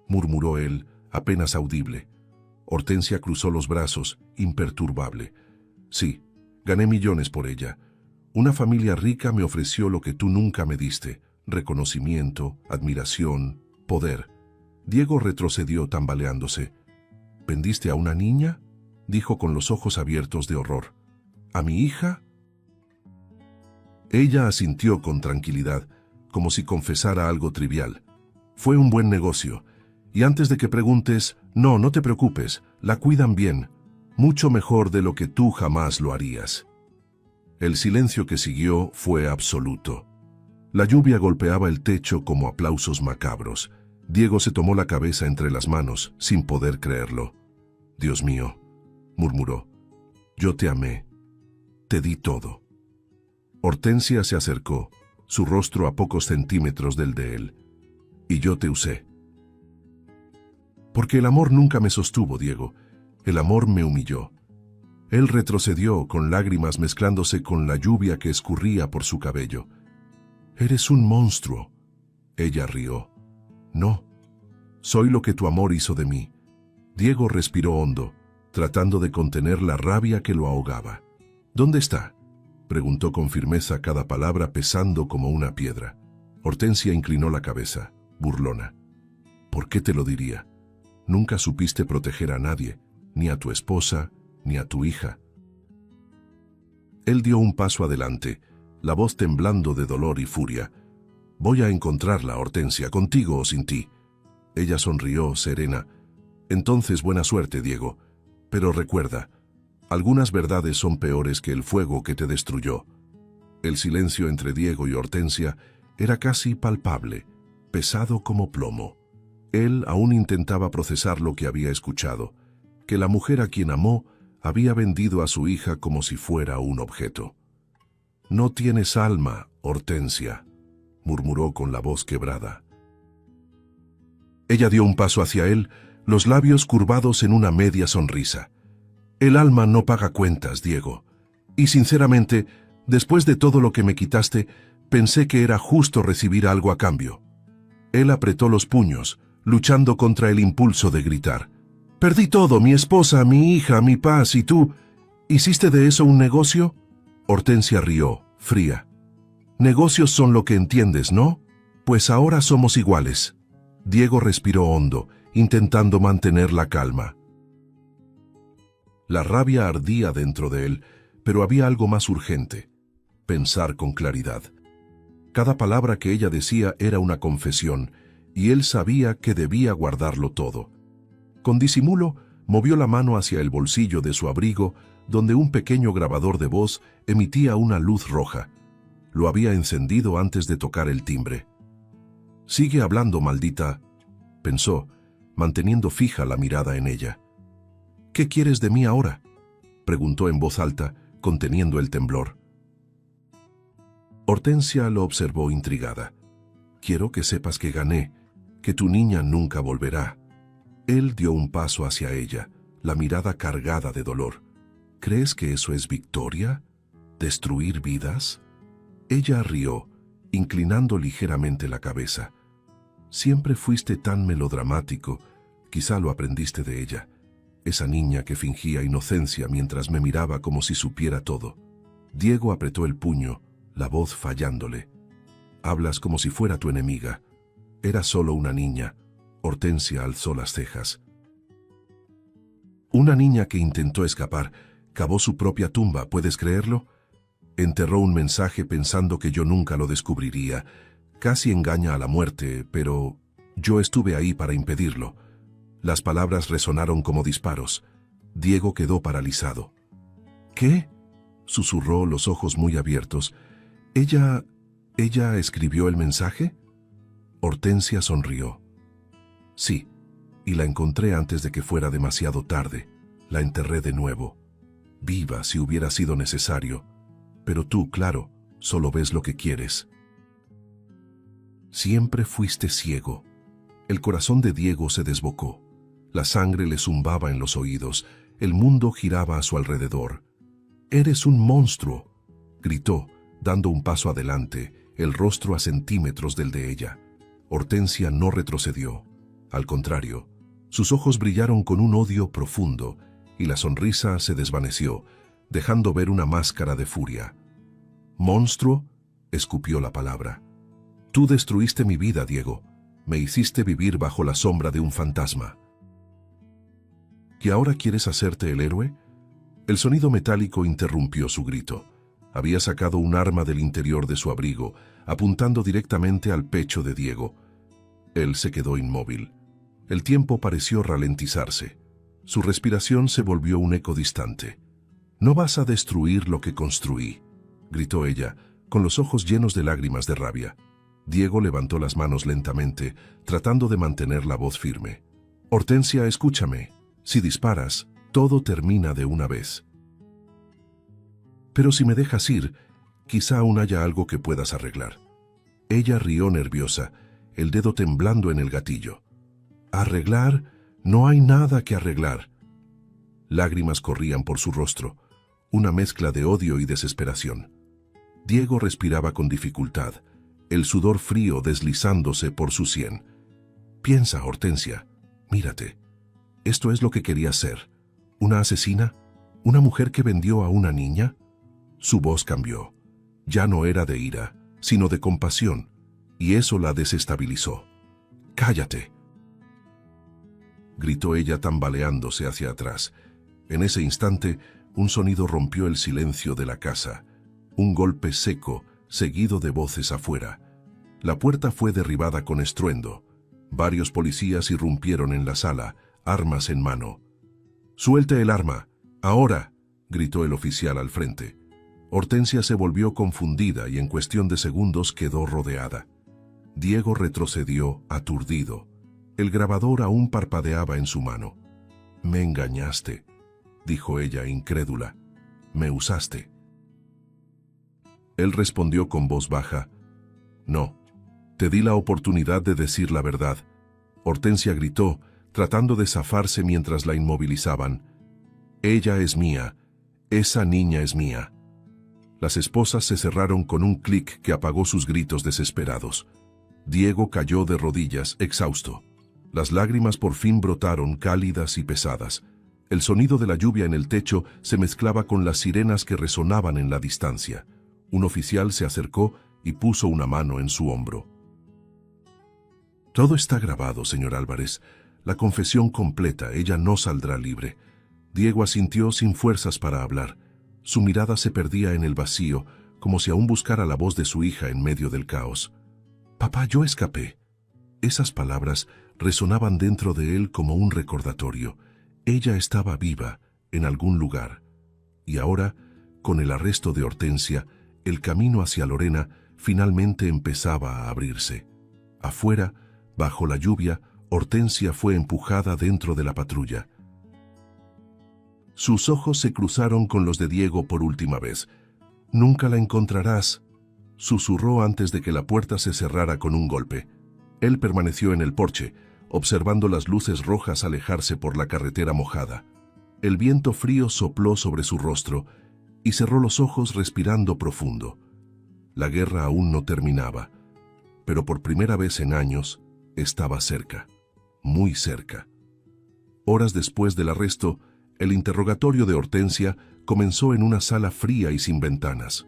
Murmuró él, apenas audible. Hortensia cruzó los brazos, imperturbable. Sí, gané millones por ella. Una familia rica me ofreció lo que tú nunca me diste: reconocimiento, admiración, poder. Diego retrocedió tambaleándose. ¿Vendiste a una niña?, dijo con los ojos abiertos de horror. ¿A mi hija? Ella asintió con tranquilidad, como si confesara algo trivial. Fue un buen negocio. Y antes de que preguntes, no te preocupes, la cuidan bien, mucho mejor de lo que tú jamás lo harías. El silencio que siguió fue absoluto. La lluvia golpeaba el techo como aplausos macabros. Diego se tomó la cabeza entre las manos, sin poder creerlo. Dios mío, murmuró, yo te amé, te di todo. Hortensia se acercó, su rostro a pocos centímetros del de él. Y yo te usé. Porque el amor nunca me sostuvo, Diego. El amor me humilló. Él retrocedió, con lágrimas mezclándose con la lluvia que escurría por su cabello. Eres un monstruo. Ella rió. No, soy lo que tu amor hizo de mí. Diego respiró hondo, tratando de contener la rabia que lo ahogaba. ¿Dónde está?, preguntó con firmeza, cada palabra pesando como una piedra. Hortensia inclinó la cabeza, burlona. ¿Por qué te lo diría? Nunca supiste proteger a nadie, ni a tu esposa, ni a tu hija. Él dio un paso adelante, la voz temblando de dolor y furia. Voy a encontrarla, Hortensia, contigo o sin ti. Ella sonrió, serena. Entonces buena suerte, Diego. Pero recuerda, algunas verdades son peores que el fuego que te destruyó. El silencio entre Diego y Hortensia era casi palpable, pesado como plomo. Él aún intentaba procesar lo que había escuchado, que la mujer a quien amó había vendido a su hija como si fuera un objeto. No tienes alma, Hortensia, murmuró con la voz quebrada. Ella dio un paso hacia él, los labios curvados en una media sonrisa. El alma no paga cuentas, Diego. Y sinceramente, después de todo lo que me quitaste, pensé que era justo recibir algo a cambio. Él apretó los puños, luchando contra el impulso de gritar. Perdí todo, mi esposa, mi hija, mi paz, ¿y tú? ¿Hiciste de eso un negocio? Hortensia rió, fría. Negocios son lo que entiendes, ¿no? Pues ahora somos iguales. Diego respiró hondo, intentando mantener la calma. La rabia ardía dentro de él, pero había algo más urgente: pensar con claridad. Cada palabra que ella decía era una confesión, y él sabía que debía guardarlo todo. Con disimulo, movió la mano hacia el bolsillo de su abrigo, donde un pequeño grabador de voz emitía una luz roja. Lo había encendido antes de tocar el timbre. «Sigue hablando, maldita», pensó, manteniendo fija la mirada en ella. «¿Qué quieres de mí ahora?», preguntó en voz alta, conteniendo el temblor. Hortensia lo observó intrigada. «Quiero que sepas que gané, que tu niña nunca volverá». Él dio un paso hacia ella, la mirada cargada de dolor. «¿Crees que eso es victoria? ¿Destruir vidas?». Ella rió, inclinando ligeramente la cabeza. «Siempre fuiste tan melodramático, quizá lo aprendiste de ella. Esa niña que fingía inocencia mientras me miraba como si supiera todo». Diego apretó el puño, la voz fallándole. «Hablas como si fuera tu enemiga. Era solo una niña». Hortensia alzó las cejas. «Una niña que intentó escapar, cavó su propia tumba, ¿puedes creerlo? Enterró un mensaje pensando que yo nunca lo descubriría. Casi engaña a la muerte, pero yo estuve ahí para impedirlo». Las palabras resonaron como disparos. Diego quedó paralizado. «¿Qué?», susurró, los ojos muy abiertos. ¿Ella escribió el mensaje?». Hortensia sonrió. «Sí, y la encontré antes de que fuera demasiado tarde. La enterré de nuevo». viva si hubiera sido necesario, pero tú, claro, solo ves lo que quieres. Siempre fuiste ciego. El corazón de Diego se desbocó. La sangre le zumbaba en los oídos. El mundo giraba a su alrededor. «¡Eres un monstruo!», gritó, dando un paso adelante, el rostro a centímetros del de ella. Hortensia no retrocedió. Al contrario, sus ojos brillaron con un odio profundo y la sonrisa se desvaneció, dejando ver una máscara de furia. «¿Monstruo?», escupió la palabra. «Tú destruiste mi vida, Diego. Me hiciste vivir bajo la sombra de un fantasma. ¿Y ahora quieres hacerte el héroe?». El sonido metálico interrumpió su grito. Había sacado un arma del interior de su abrigo, apuntando directamente al pecho de Diego. Él se quedó inmóvil. El tiempo pareció ralentizarse. Su respiración se volvió un eco distante. «No vas a destruir lo que construí», gritó ella, con los ojos llenos de lágrimas de rabia. Diego levantó las manos lentamente, tratando de mantener la voz firme. «Hortensia, escúchame. Si disparas, todo termina de una vez. Pero si me dejas ir, quizá aún haya algo que puedas arreglar». Ella rió nerviosa, el dedo temblando en el gatillo. «¿Arreglar? No hay nada que arreglar». Lágrimas corrían por su rostro, una mezcla de odio y desesperación. Diego respiraba con dificultad, el sudor frío deslizándose por su sien. «Piensa, Hortensia, mírate. ¿Esto es lo que querías ser? ¿Una asesina? ¿Una mujer que vendió a una niña?». Su voz cambió. Ya no era de ira, sino de compasión, y eso la desestabilizó. «¡Cállate!», gritó ella tambaleándose hacia atrás. En ese instante, un sonido rompió el silencio de la casa. Un golpe seco, seguido de voces afuera. La puerta fue derribada con estruendo. Varios policías irrumpieron en la sala, armas en mano. «¡Suelte el arma! ¡Ahora!», gritó el oficial al frente. Hortensia se volvió confundida y en cuestión de segundos quedó rodeada. Diego retrocedió, aturdido. El grabador aún parpadeaba en su mano. «Me engañaste», dijo ella incrédula. «Me usaste». Él respondió con voz baja. «No, te di la oportunidad de decir la verdad». Hortensia gritó, tratando de zafarse mientras la inmovilizaban. «Ella es mía. Esa niña es mía». Las esposas se cerraron con un clic que apagó sus gritos desesperados. Diego cayó de rodillas, exhausto. Las lágrimas por fin brotaron cálidas y pesadas. El sonido de la lluvia en el techo se mezclaba con las sirenas que resonaban en la distancia. Un oficial se acercó y puso una mano en su hombro. «Todo está grabado, señor Álvarez. La confesión completa, ella no saldrá libre». Diego asintió sin fuerzas para hablar. Su mirada se perdía en el vacío, como si aún buscara la voz de su hija en medio del caos. «Papá, yo escapé». Esas palabras resonaban dentro de él como un recordatorio. Ella estaba viva, en algún lugar. Y ahora, con el arresto de Hortensia, el camino hacia Lorena finalmente empezaba a abrirse. Afuera, bajo la lluvia, Hortensia fue empujada dentro de la patrulla. Sus ojos se cruzaron con los de Diego por última vez. «Nunca la encontrarás», susurró antes de que la puerta se cerrara con un golpe. Él permaneció en el porche, observando las luces rojas alejarse por la carretera mojada. El viento frío sopló sobre su rostro y cerró los ojos respirando profundo. La guerra aún no terminaba, pero por primera vez en años estaba cerca, muy cerca. Horas después del arresto, el interrogatorio de Hortensia comenzó en una sala fría y sin ventanas.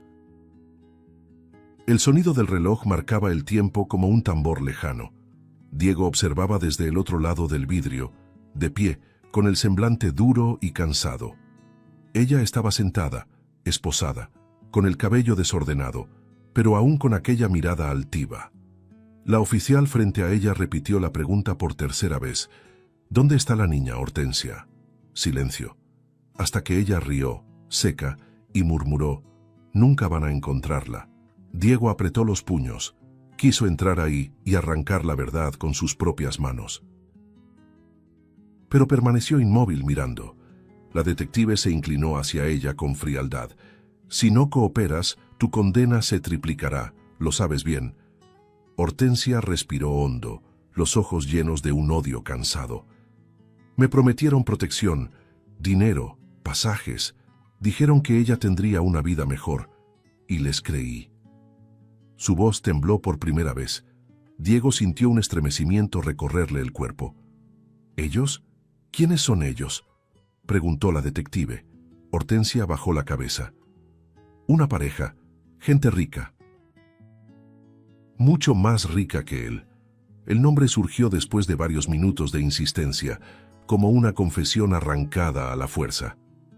El sonido del reloj marcaba el tiempo como un tambor lejano. Diego observaba desde el otro lado del vidrio, de pie, con el semblante duro y cansado. Ella estaba sentada, esposada, con el cabello desordenado, pero aún con aquella mirada altiva. La oficial frente a ella repitió la pregunta por tercera vez. «¿Dónde está la niña, Hortensia?». Silencio, hasta que ella rió, seca, y murmuró: «Nunca van a encontrarla». Diego apretó los puños. Quiso entrar ahí y arrancar la verdad con sus propias manos. Pero permaneció inmóvil mirando. La detective se inclinó hacia ella con frialdad. Si no cooperas, tu condena se triplicará, lo sabes bien. Hortensia respiró hondo, los ojos llenos de un odio cansado. Me prometieron protección, dinero, pasajes. Dijeron que ella tendría una vida mejor, y les creí. Su voz tembló por primera vez. Diego sintió un estremecimiento recorrerle el cuerpo. ¿Ellos? ¿Quiénes son ellos?, preguntó la detective. Hortensia bajó la cabeza. Una pareja, gente rica. Mucho más rica que él. El nombre surgió después de varios minutos de insistencia, como una confesión arrancada a la fuerza.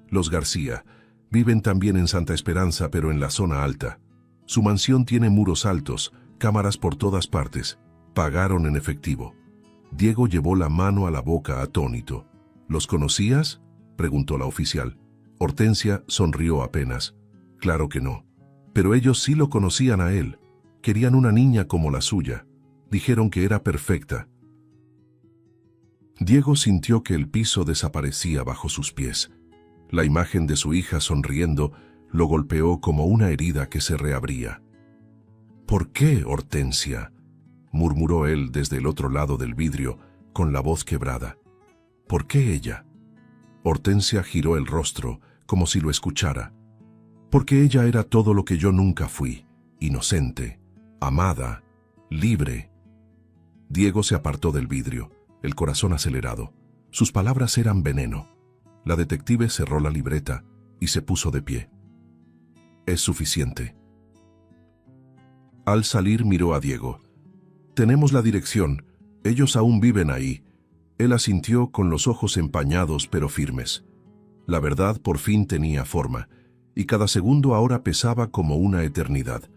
Los García viven también en Santa Esperanza, pero en la zona alta. Su mansión tiene muros altos, cámaras por todas partes. Pagaron en efectivo. Diego llevó la mano a la boca atónito. ¿Los conocías?, preguntó la oficial. Hortensia sonrió apenas. Claro que no. Pero ellos sí lo conocían a él. Querían una niña como la suya. Dijeron que era perfecta. Diego sintió que el piso desaparecía bajo sus pies. La imagen de su hija sonriendo lo golpeó como una herida que se reabría. ¿Por qué, Hortensia?, murmuró él desde el otro lado del vidrio, con la voz quebrada. ¿Por qué ella? Hortensia giró el rostro, como si lo escuchara. Porque ella era todo lo que yo nunca fui, inocente, amada, libre. Diego se apartó del vidrio, el corazón acelerado. Sus palabras eran veneno. La detective cerró la libreta y se puso de pie. Es suficiente. Al salir miró a Diego. Tenemos la dirección. Ellos aún viven ahí. Él asintió con los ojos empañados pero firmes. La verdad por fin tenía forma, y cada segundo ahora pesaba como una eternidad.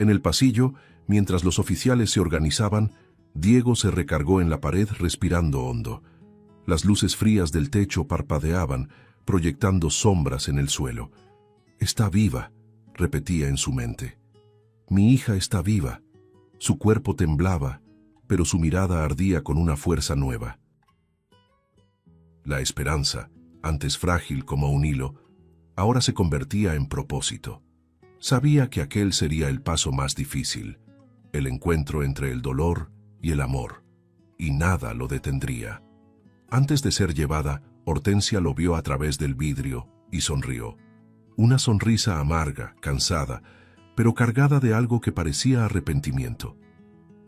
En el pasillo, mientras los oficiales se organizaban, Diego se recargó en la pared respirando hondo. Las luces frías del techo parpadeaban, proyectando sombras en el suelo. «Está viva», repetía en su mente. «Mi hija está viva». Su cuerpo temblaba, pero su mirada ardía con una fuerza nueva. La esperanza, antes frágil como un hilo, ahora se convertía en propósito. Sabía que aquel sería el paso más difícil, el encuentro entre el dolor y el amor, y nada lo detendría. Antes de ser llevada, Hortensia lo vio a través del vidrio y sonrió. Una sonrisa amarga, cansada, pero cargada de algo que parecía arrepentimiento.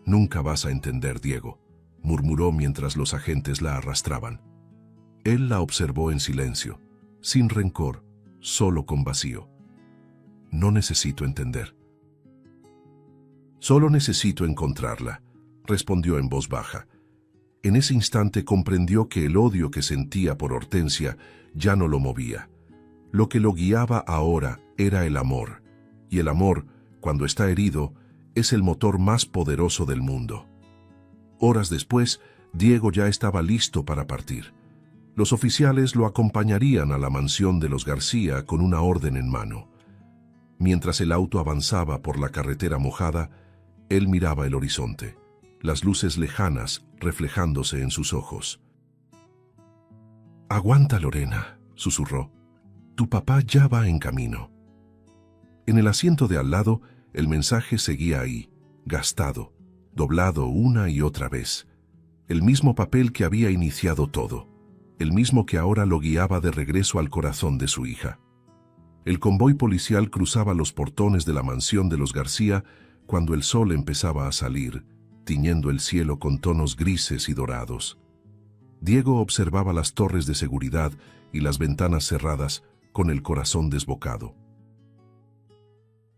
«Nunca vas a entender, Diego», murmuró mientras los agentes la arrastraban. Él la observó en silencio, sin rencor, solo con vacío. «No necesito entender. Solo necesito encontrarla», respondió en voz baja. En ese instante comprendió que el odio que sentía por Hortensia ya no lo movía. Lo que lo guiaba ahora era el amor, y el amor, cuando está herido, es el motor más poderoso del mundo. Horas después, Diego ya estaba listo para partir. Los oficiales lo acompañarían a la mansión de los García con una orden en mano. Mientras el auto avanzaba por la carretera mojada, él miraba el horizonte, las luces lejanas reflejándose en sus ojos. «Aguanta, Lorena», susurró. «Tu papá ya va en camino». En el asiento de al lado, el mensaje seguía ahí, gastado, doblado una y otra vez. El mismo papel que había iniciado todo, el mismo que ahora lo guiaba de regreso al corazón de su hija. El convoy policial cruzaba los portones de la mansión de los García cuando el sol empezaba a salir, tiñendo el cielo con tonos grises y dorados. Diego observaba las torres de seguridad y las ventanas cerradas con el corazón desbocado.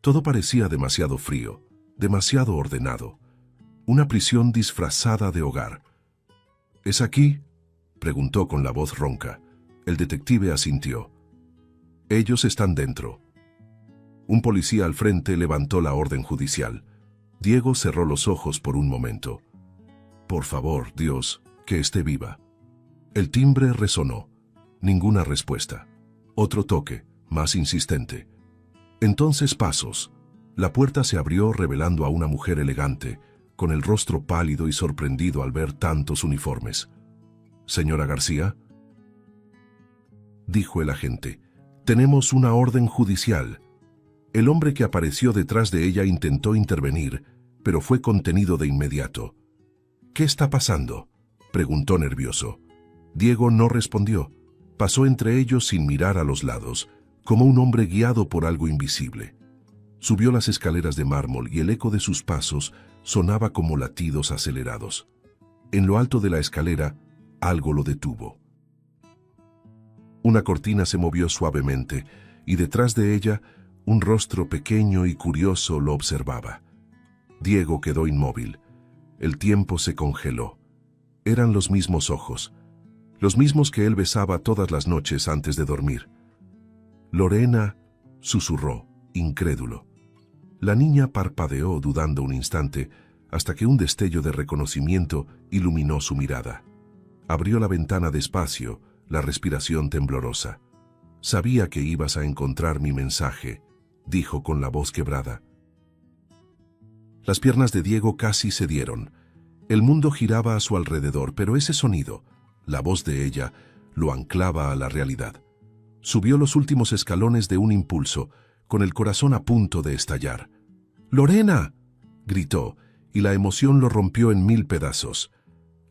Todo parecía demasiado frío, demasiado ordenado. Una prisión disfrazada de hogar. «¿Es aquí?», preguntó con la voz ronca. El detective asintió. «Ellos están dentro». Un policía al frente levantó la orden judicial. Diego cerró los ojos por un momento. «Por favor, Dios, que esté viva». El timbre resonó. Ninguna respuesta. Otro toque, más insistente. Entonces pasos. La puerta se abrió revelando a una mujer elegante, con el rostro pálido y sorprendido al ver tantos uniformes. «Señora García». dijo el agente. «Tenemos una orden judicial». El hombre que apareció detrás de ella intentó intervenir, pero fue contenido de inmediato. «¿Qué está pasando?», preguntó nervioso. Diego no respondió. Pasó entre ellos sin mirar a los lados, como un hombre guiado por algo invisible. Subió las escaleras de mármol y el eco de sus pasos sonaba como latidos acelerados. En lo alto de la escalera, algo lo detuvo. Una cortina se movió suavemente y detrás de ella, un rostro pequeño y curioso lo observaba. Diego quedó inmóvil. El tiempo se congeló. Eran los mismos ojos, los mismos que él besaba todas las noches antes de dormir. «Lorena», susurró, incrédulo. La niña parpadeó dudando un instante, hasta que un destello de reconocimiento iluminó su mirada. Abrió la ventana despacio, la respiración temblorosa. «Sabía que ibas a encontrar mi mensaje», dijo con la voz quebrada. Las piernas de Diego casi cedieron. El mundo giraba a su alrededor, pero ese sonido, la voz de ella, lo anclaba a la realidad. Subió los últimos escalones de un impulso, con el corazón a punto de estallar. «¡Lorena!», gritó, y la emoción lo rompió en 1000 pedazos.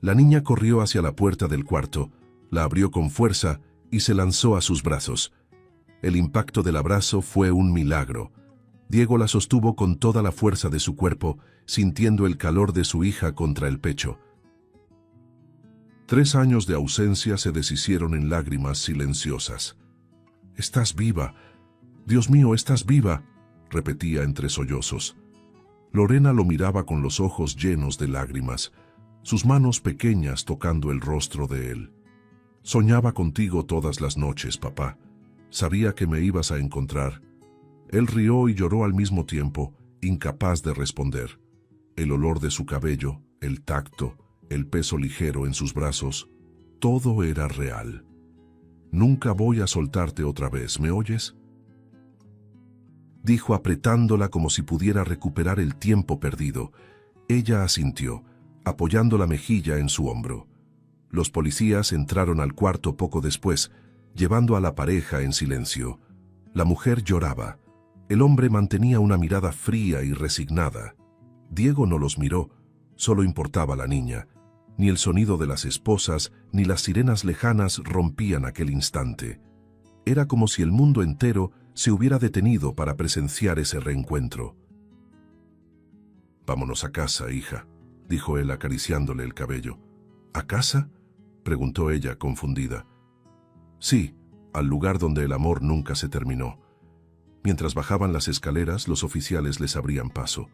La niña corrió hacia la puerta del cuarto, la abrió con fuerza y se lanzó a sus brazos. El impacto del abrazo fue un milagro. Diego la sostuvo con toda la fuerza de su cuerpo, sintiendo el calor de su hija contra el pecho. 3 años de ausencia se deshicieron en lágrimas silenciosas. «Estás viva. Dios mío, estás viva», repetía entre sollozos. Lorena lo miraba con los ojos llenos de lágrimas, sus manos pequeñas tocando el rostro de él. «Soñaba contigo todas las noches, papá. Sabía que me ibas a encontrar». Él rió y lloró al mismo tiempo, incapaz de responder. El olor de su cabello, el tacto, el peso ligero en sus brazos, todo era real. «Nunca voy a soltarte otra vez, ¿me oyes?», dijo apretándola como si pudiera recuperar el tiempo perdido. Ella asintió, apoyando la mejilla en su hombro. Los policías entraron al cuarto poco después, llevando a la pareja en silencio. La mujer lloraba. El hombre mantenía una mirada fría y resignada. Diego no los miró, solo importaba la niña. Ni el sonido de las esposas ni las sirenas lejanas rompían aquel instante. Era como si el mundo entero se hubiera detenido para presenciar ese reencuentro. «Vámonos a casa, hija», dijo él acariciándole el cabello. «¿A casa?», preguntó ella confundida. «Sí, al lugar donde el amor nunca se terminó». Mientras bajaban las escaleras, los oficiales les abrían paso.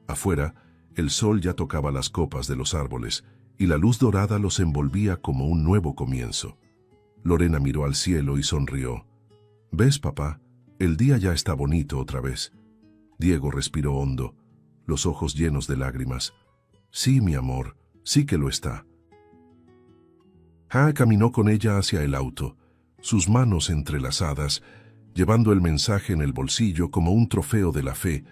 Afuera, el sol ya tocaba las copas de los árboles y la luz dorada los envolvía como un nuevo comienzo. Lorena miró al cielo y sonrió. «¿Ves, papá? El día ya está bonito otra vez». Diego respiró hondo, los ojos llenos de lágrimas. «Sí, mi amor, sí que lo está». Caminó con ella hacia el auto, sus manos entrelazadas, llevando el mensaje en el bolsillo como un trofeo de la fe,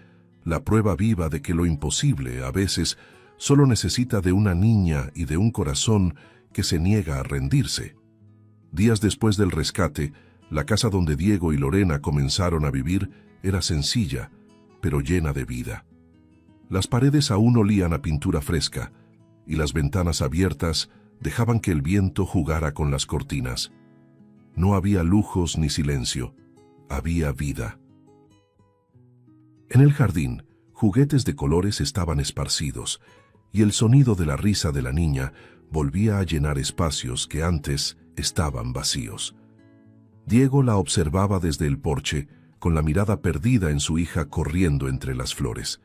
la prueba viva de que lo imposible, a veces, solo necesita de una niña y de un corazón que se niega a rendirse. Días después del rescate, la casa donde Diego y Lorena comenzaron a vivir era sencilla, pero llena de vida. Las paredes aún olían a pintura fresca, y las ventanas abiertas dejaban que el viento jugara con las cortinas. No había lujos ni silencio, había vida. En el jardín, juguetes de colores estaban esparcidos, y el sonido de la risa de la niña volvía a llenar espacios que antes estaban vacíos. Diego la observaba desde el porche, con la mirada perdida en su hija corriendo entre las flores.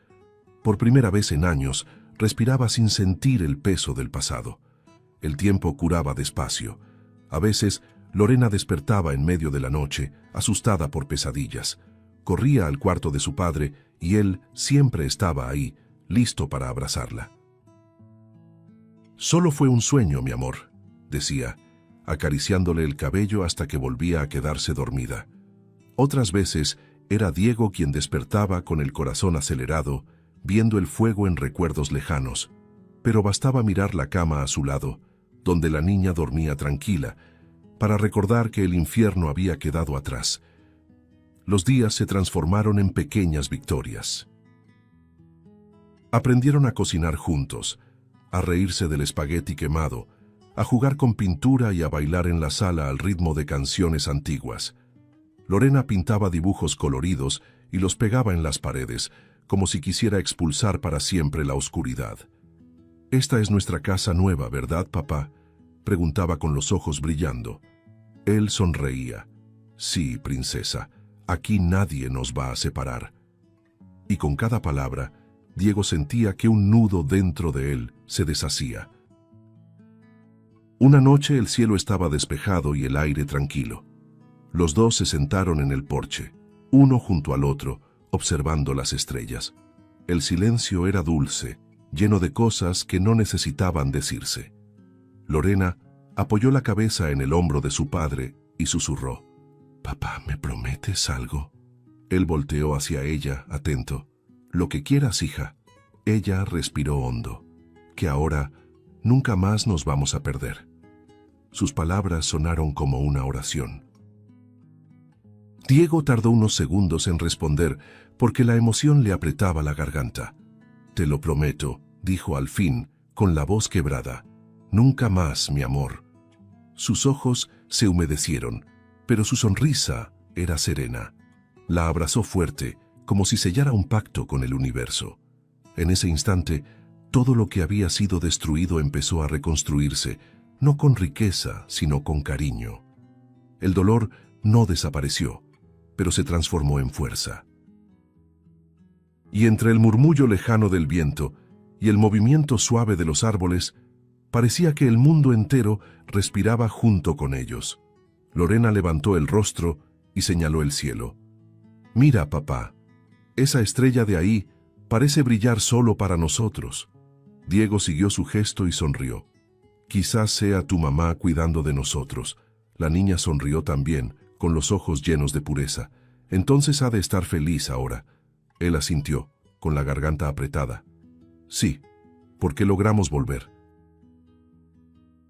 Por primera vez en años, respiraba sin sentir el peso del pasado. El tiempo curaba despacio. A veces, Lorena despertaba en medio de la noche, asustada por pesadillas. Corría al cuarto de su padre y él siempre estaba ahí, listo para abrazarla. «Solo fue un sueño, mi amor», decía, acariciándole el cabello hasta que volvía a quedarse dormida. Otras veces era Diego quien despertaba con el corazón acelerado, viendo el fuego en recuerdos lejanos, pero bastaba mirar la cama a su lado, donde la niña dormía tranquila, para recordar que el infierno había quedado atrás. Los días se transformaron en pequeñas victorias. Aprendieron a cocinar juntos, a reírse del espagueti quemado, a jugar con pintura y a bailar en la sala al ritmo de canciones antiguas. Lorena pintaba dibujos coloridos y los pegaba en las paredes, como si quisiera expulsar para siempre la oscuridad. «Esta es nuestra casa nueva, ¿verdad, papá?», preguntaba con los ojos brillando. Él sonreía. «Sí, princesa, aquí nadie nos va a separar». Y con cada palabra, Diego sentía que un nudo dentro de él se deshacía. Una noche el cielo estaba despejado y el aire tranquilo. Los dos se sentaron en el porche, uno junto al otro, observando las estrellas. El silencio era dulce, lleno de cosas que no necesitaban decirse. Lorena apoyó la cabeza en el hombro de su padre y susurró: «Papá, ¿me prometes algo?». Él volteó hacia ella, atento. «Lo que quieras, hija». Ella respiró hondo. «Que ahora nunca más nos vamos a perder». Sus palabras sonaron como una oración. Diego tardó unos segundos en responder porque la emoción le apretaba la garganta. «Te lo prometo», dijo al fin, con la voz quebrada. «Nunca más, mi amor». Sus ojos se humedecieron, pero su sonrisa era serena. La abrazó fuerte, como si sellara un pacto con el universo. En ese instante, todo lo que había sido destruido empezó a reconstruirse, no con riqueza, sino con cariño. El dolor no desapareció, pero se transformó en fuerza. Y entre el murmullo lejano del viento y el movimiento suave de los árboles, parecía que el mundo entero respiraba junto con ellos. Lorena levantó el rostro y señaló el cielo. «Mira, papá, esa estrella de ahí parece brillar solo para nosotros». Diego siguió su gesto y sonrió. «Quizás sea tu mamá cuidando de nosotros». La niña sonrió también, con los ojos llenos de pureza. «Entonces ha de estar feliz ahora». Él asintió, con la garganta apretada. «Sí, porque logramos volver».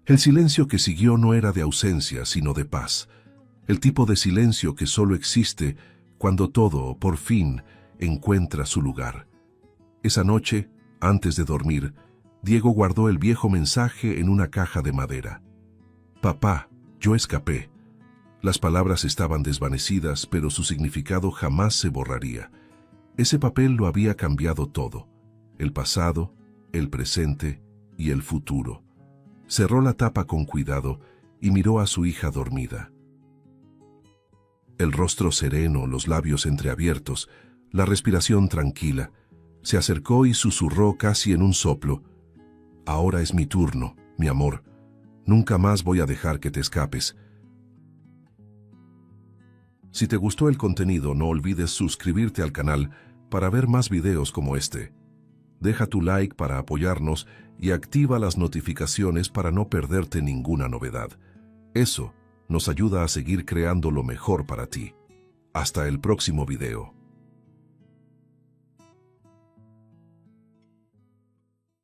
El silencio que siguió no era de ausencia, sino de paz. El tipo de silencio que solo existe cuando todo, por fin, encuentra su lugar. Esa noche, antes de dormir, Diego guardó el viejo mensaje en una caja de madera. «Papá, yo escapé». Las palabras estaban desvanecidas, pero su significado jamás se borraría. Ese papel lo había cambiado todo: el pasado, el presente y el futuro. Cerró la tapa con cuidado y miró a su hija dormida. El rostro sereno, los labios entreabiertos, la respiración tranquila. Se acercó y susurró casi en un soplo: «Ahora es mi turno, mi amor. Nunca más voy a dejar que te escapes». Si te gustó el contenido, no olvides suscribirte al canal para ver más videos como este. Deja tu like para apoyarnos y activa las notificaciones para no perderte ninguna novedad. Eso nos ayuda a seguir creando lo mejor para ti. Hasta el próximo video.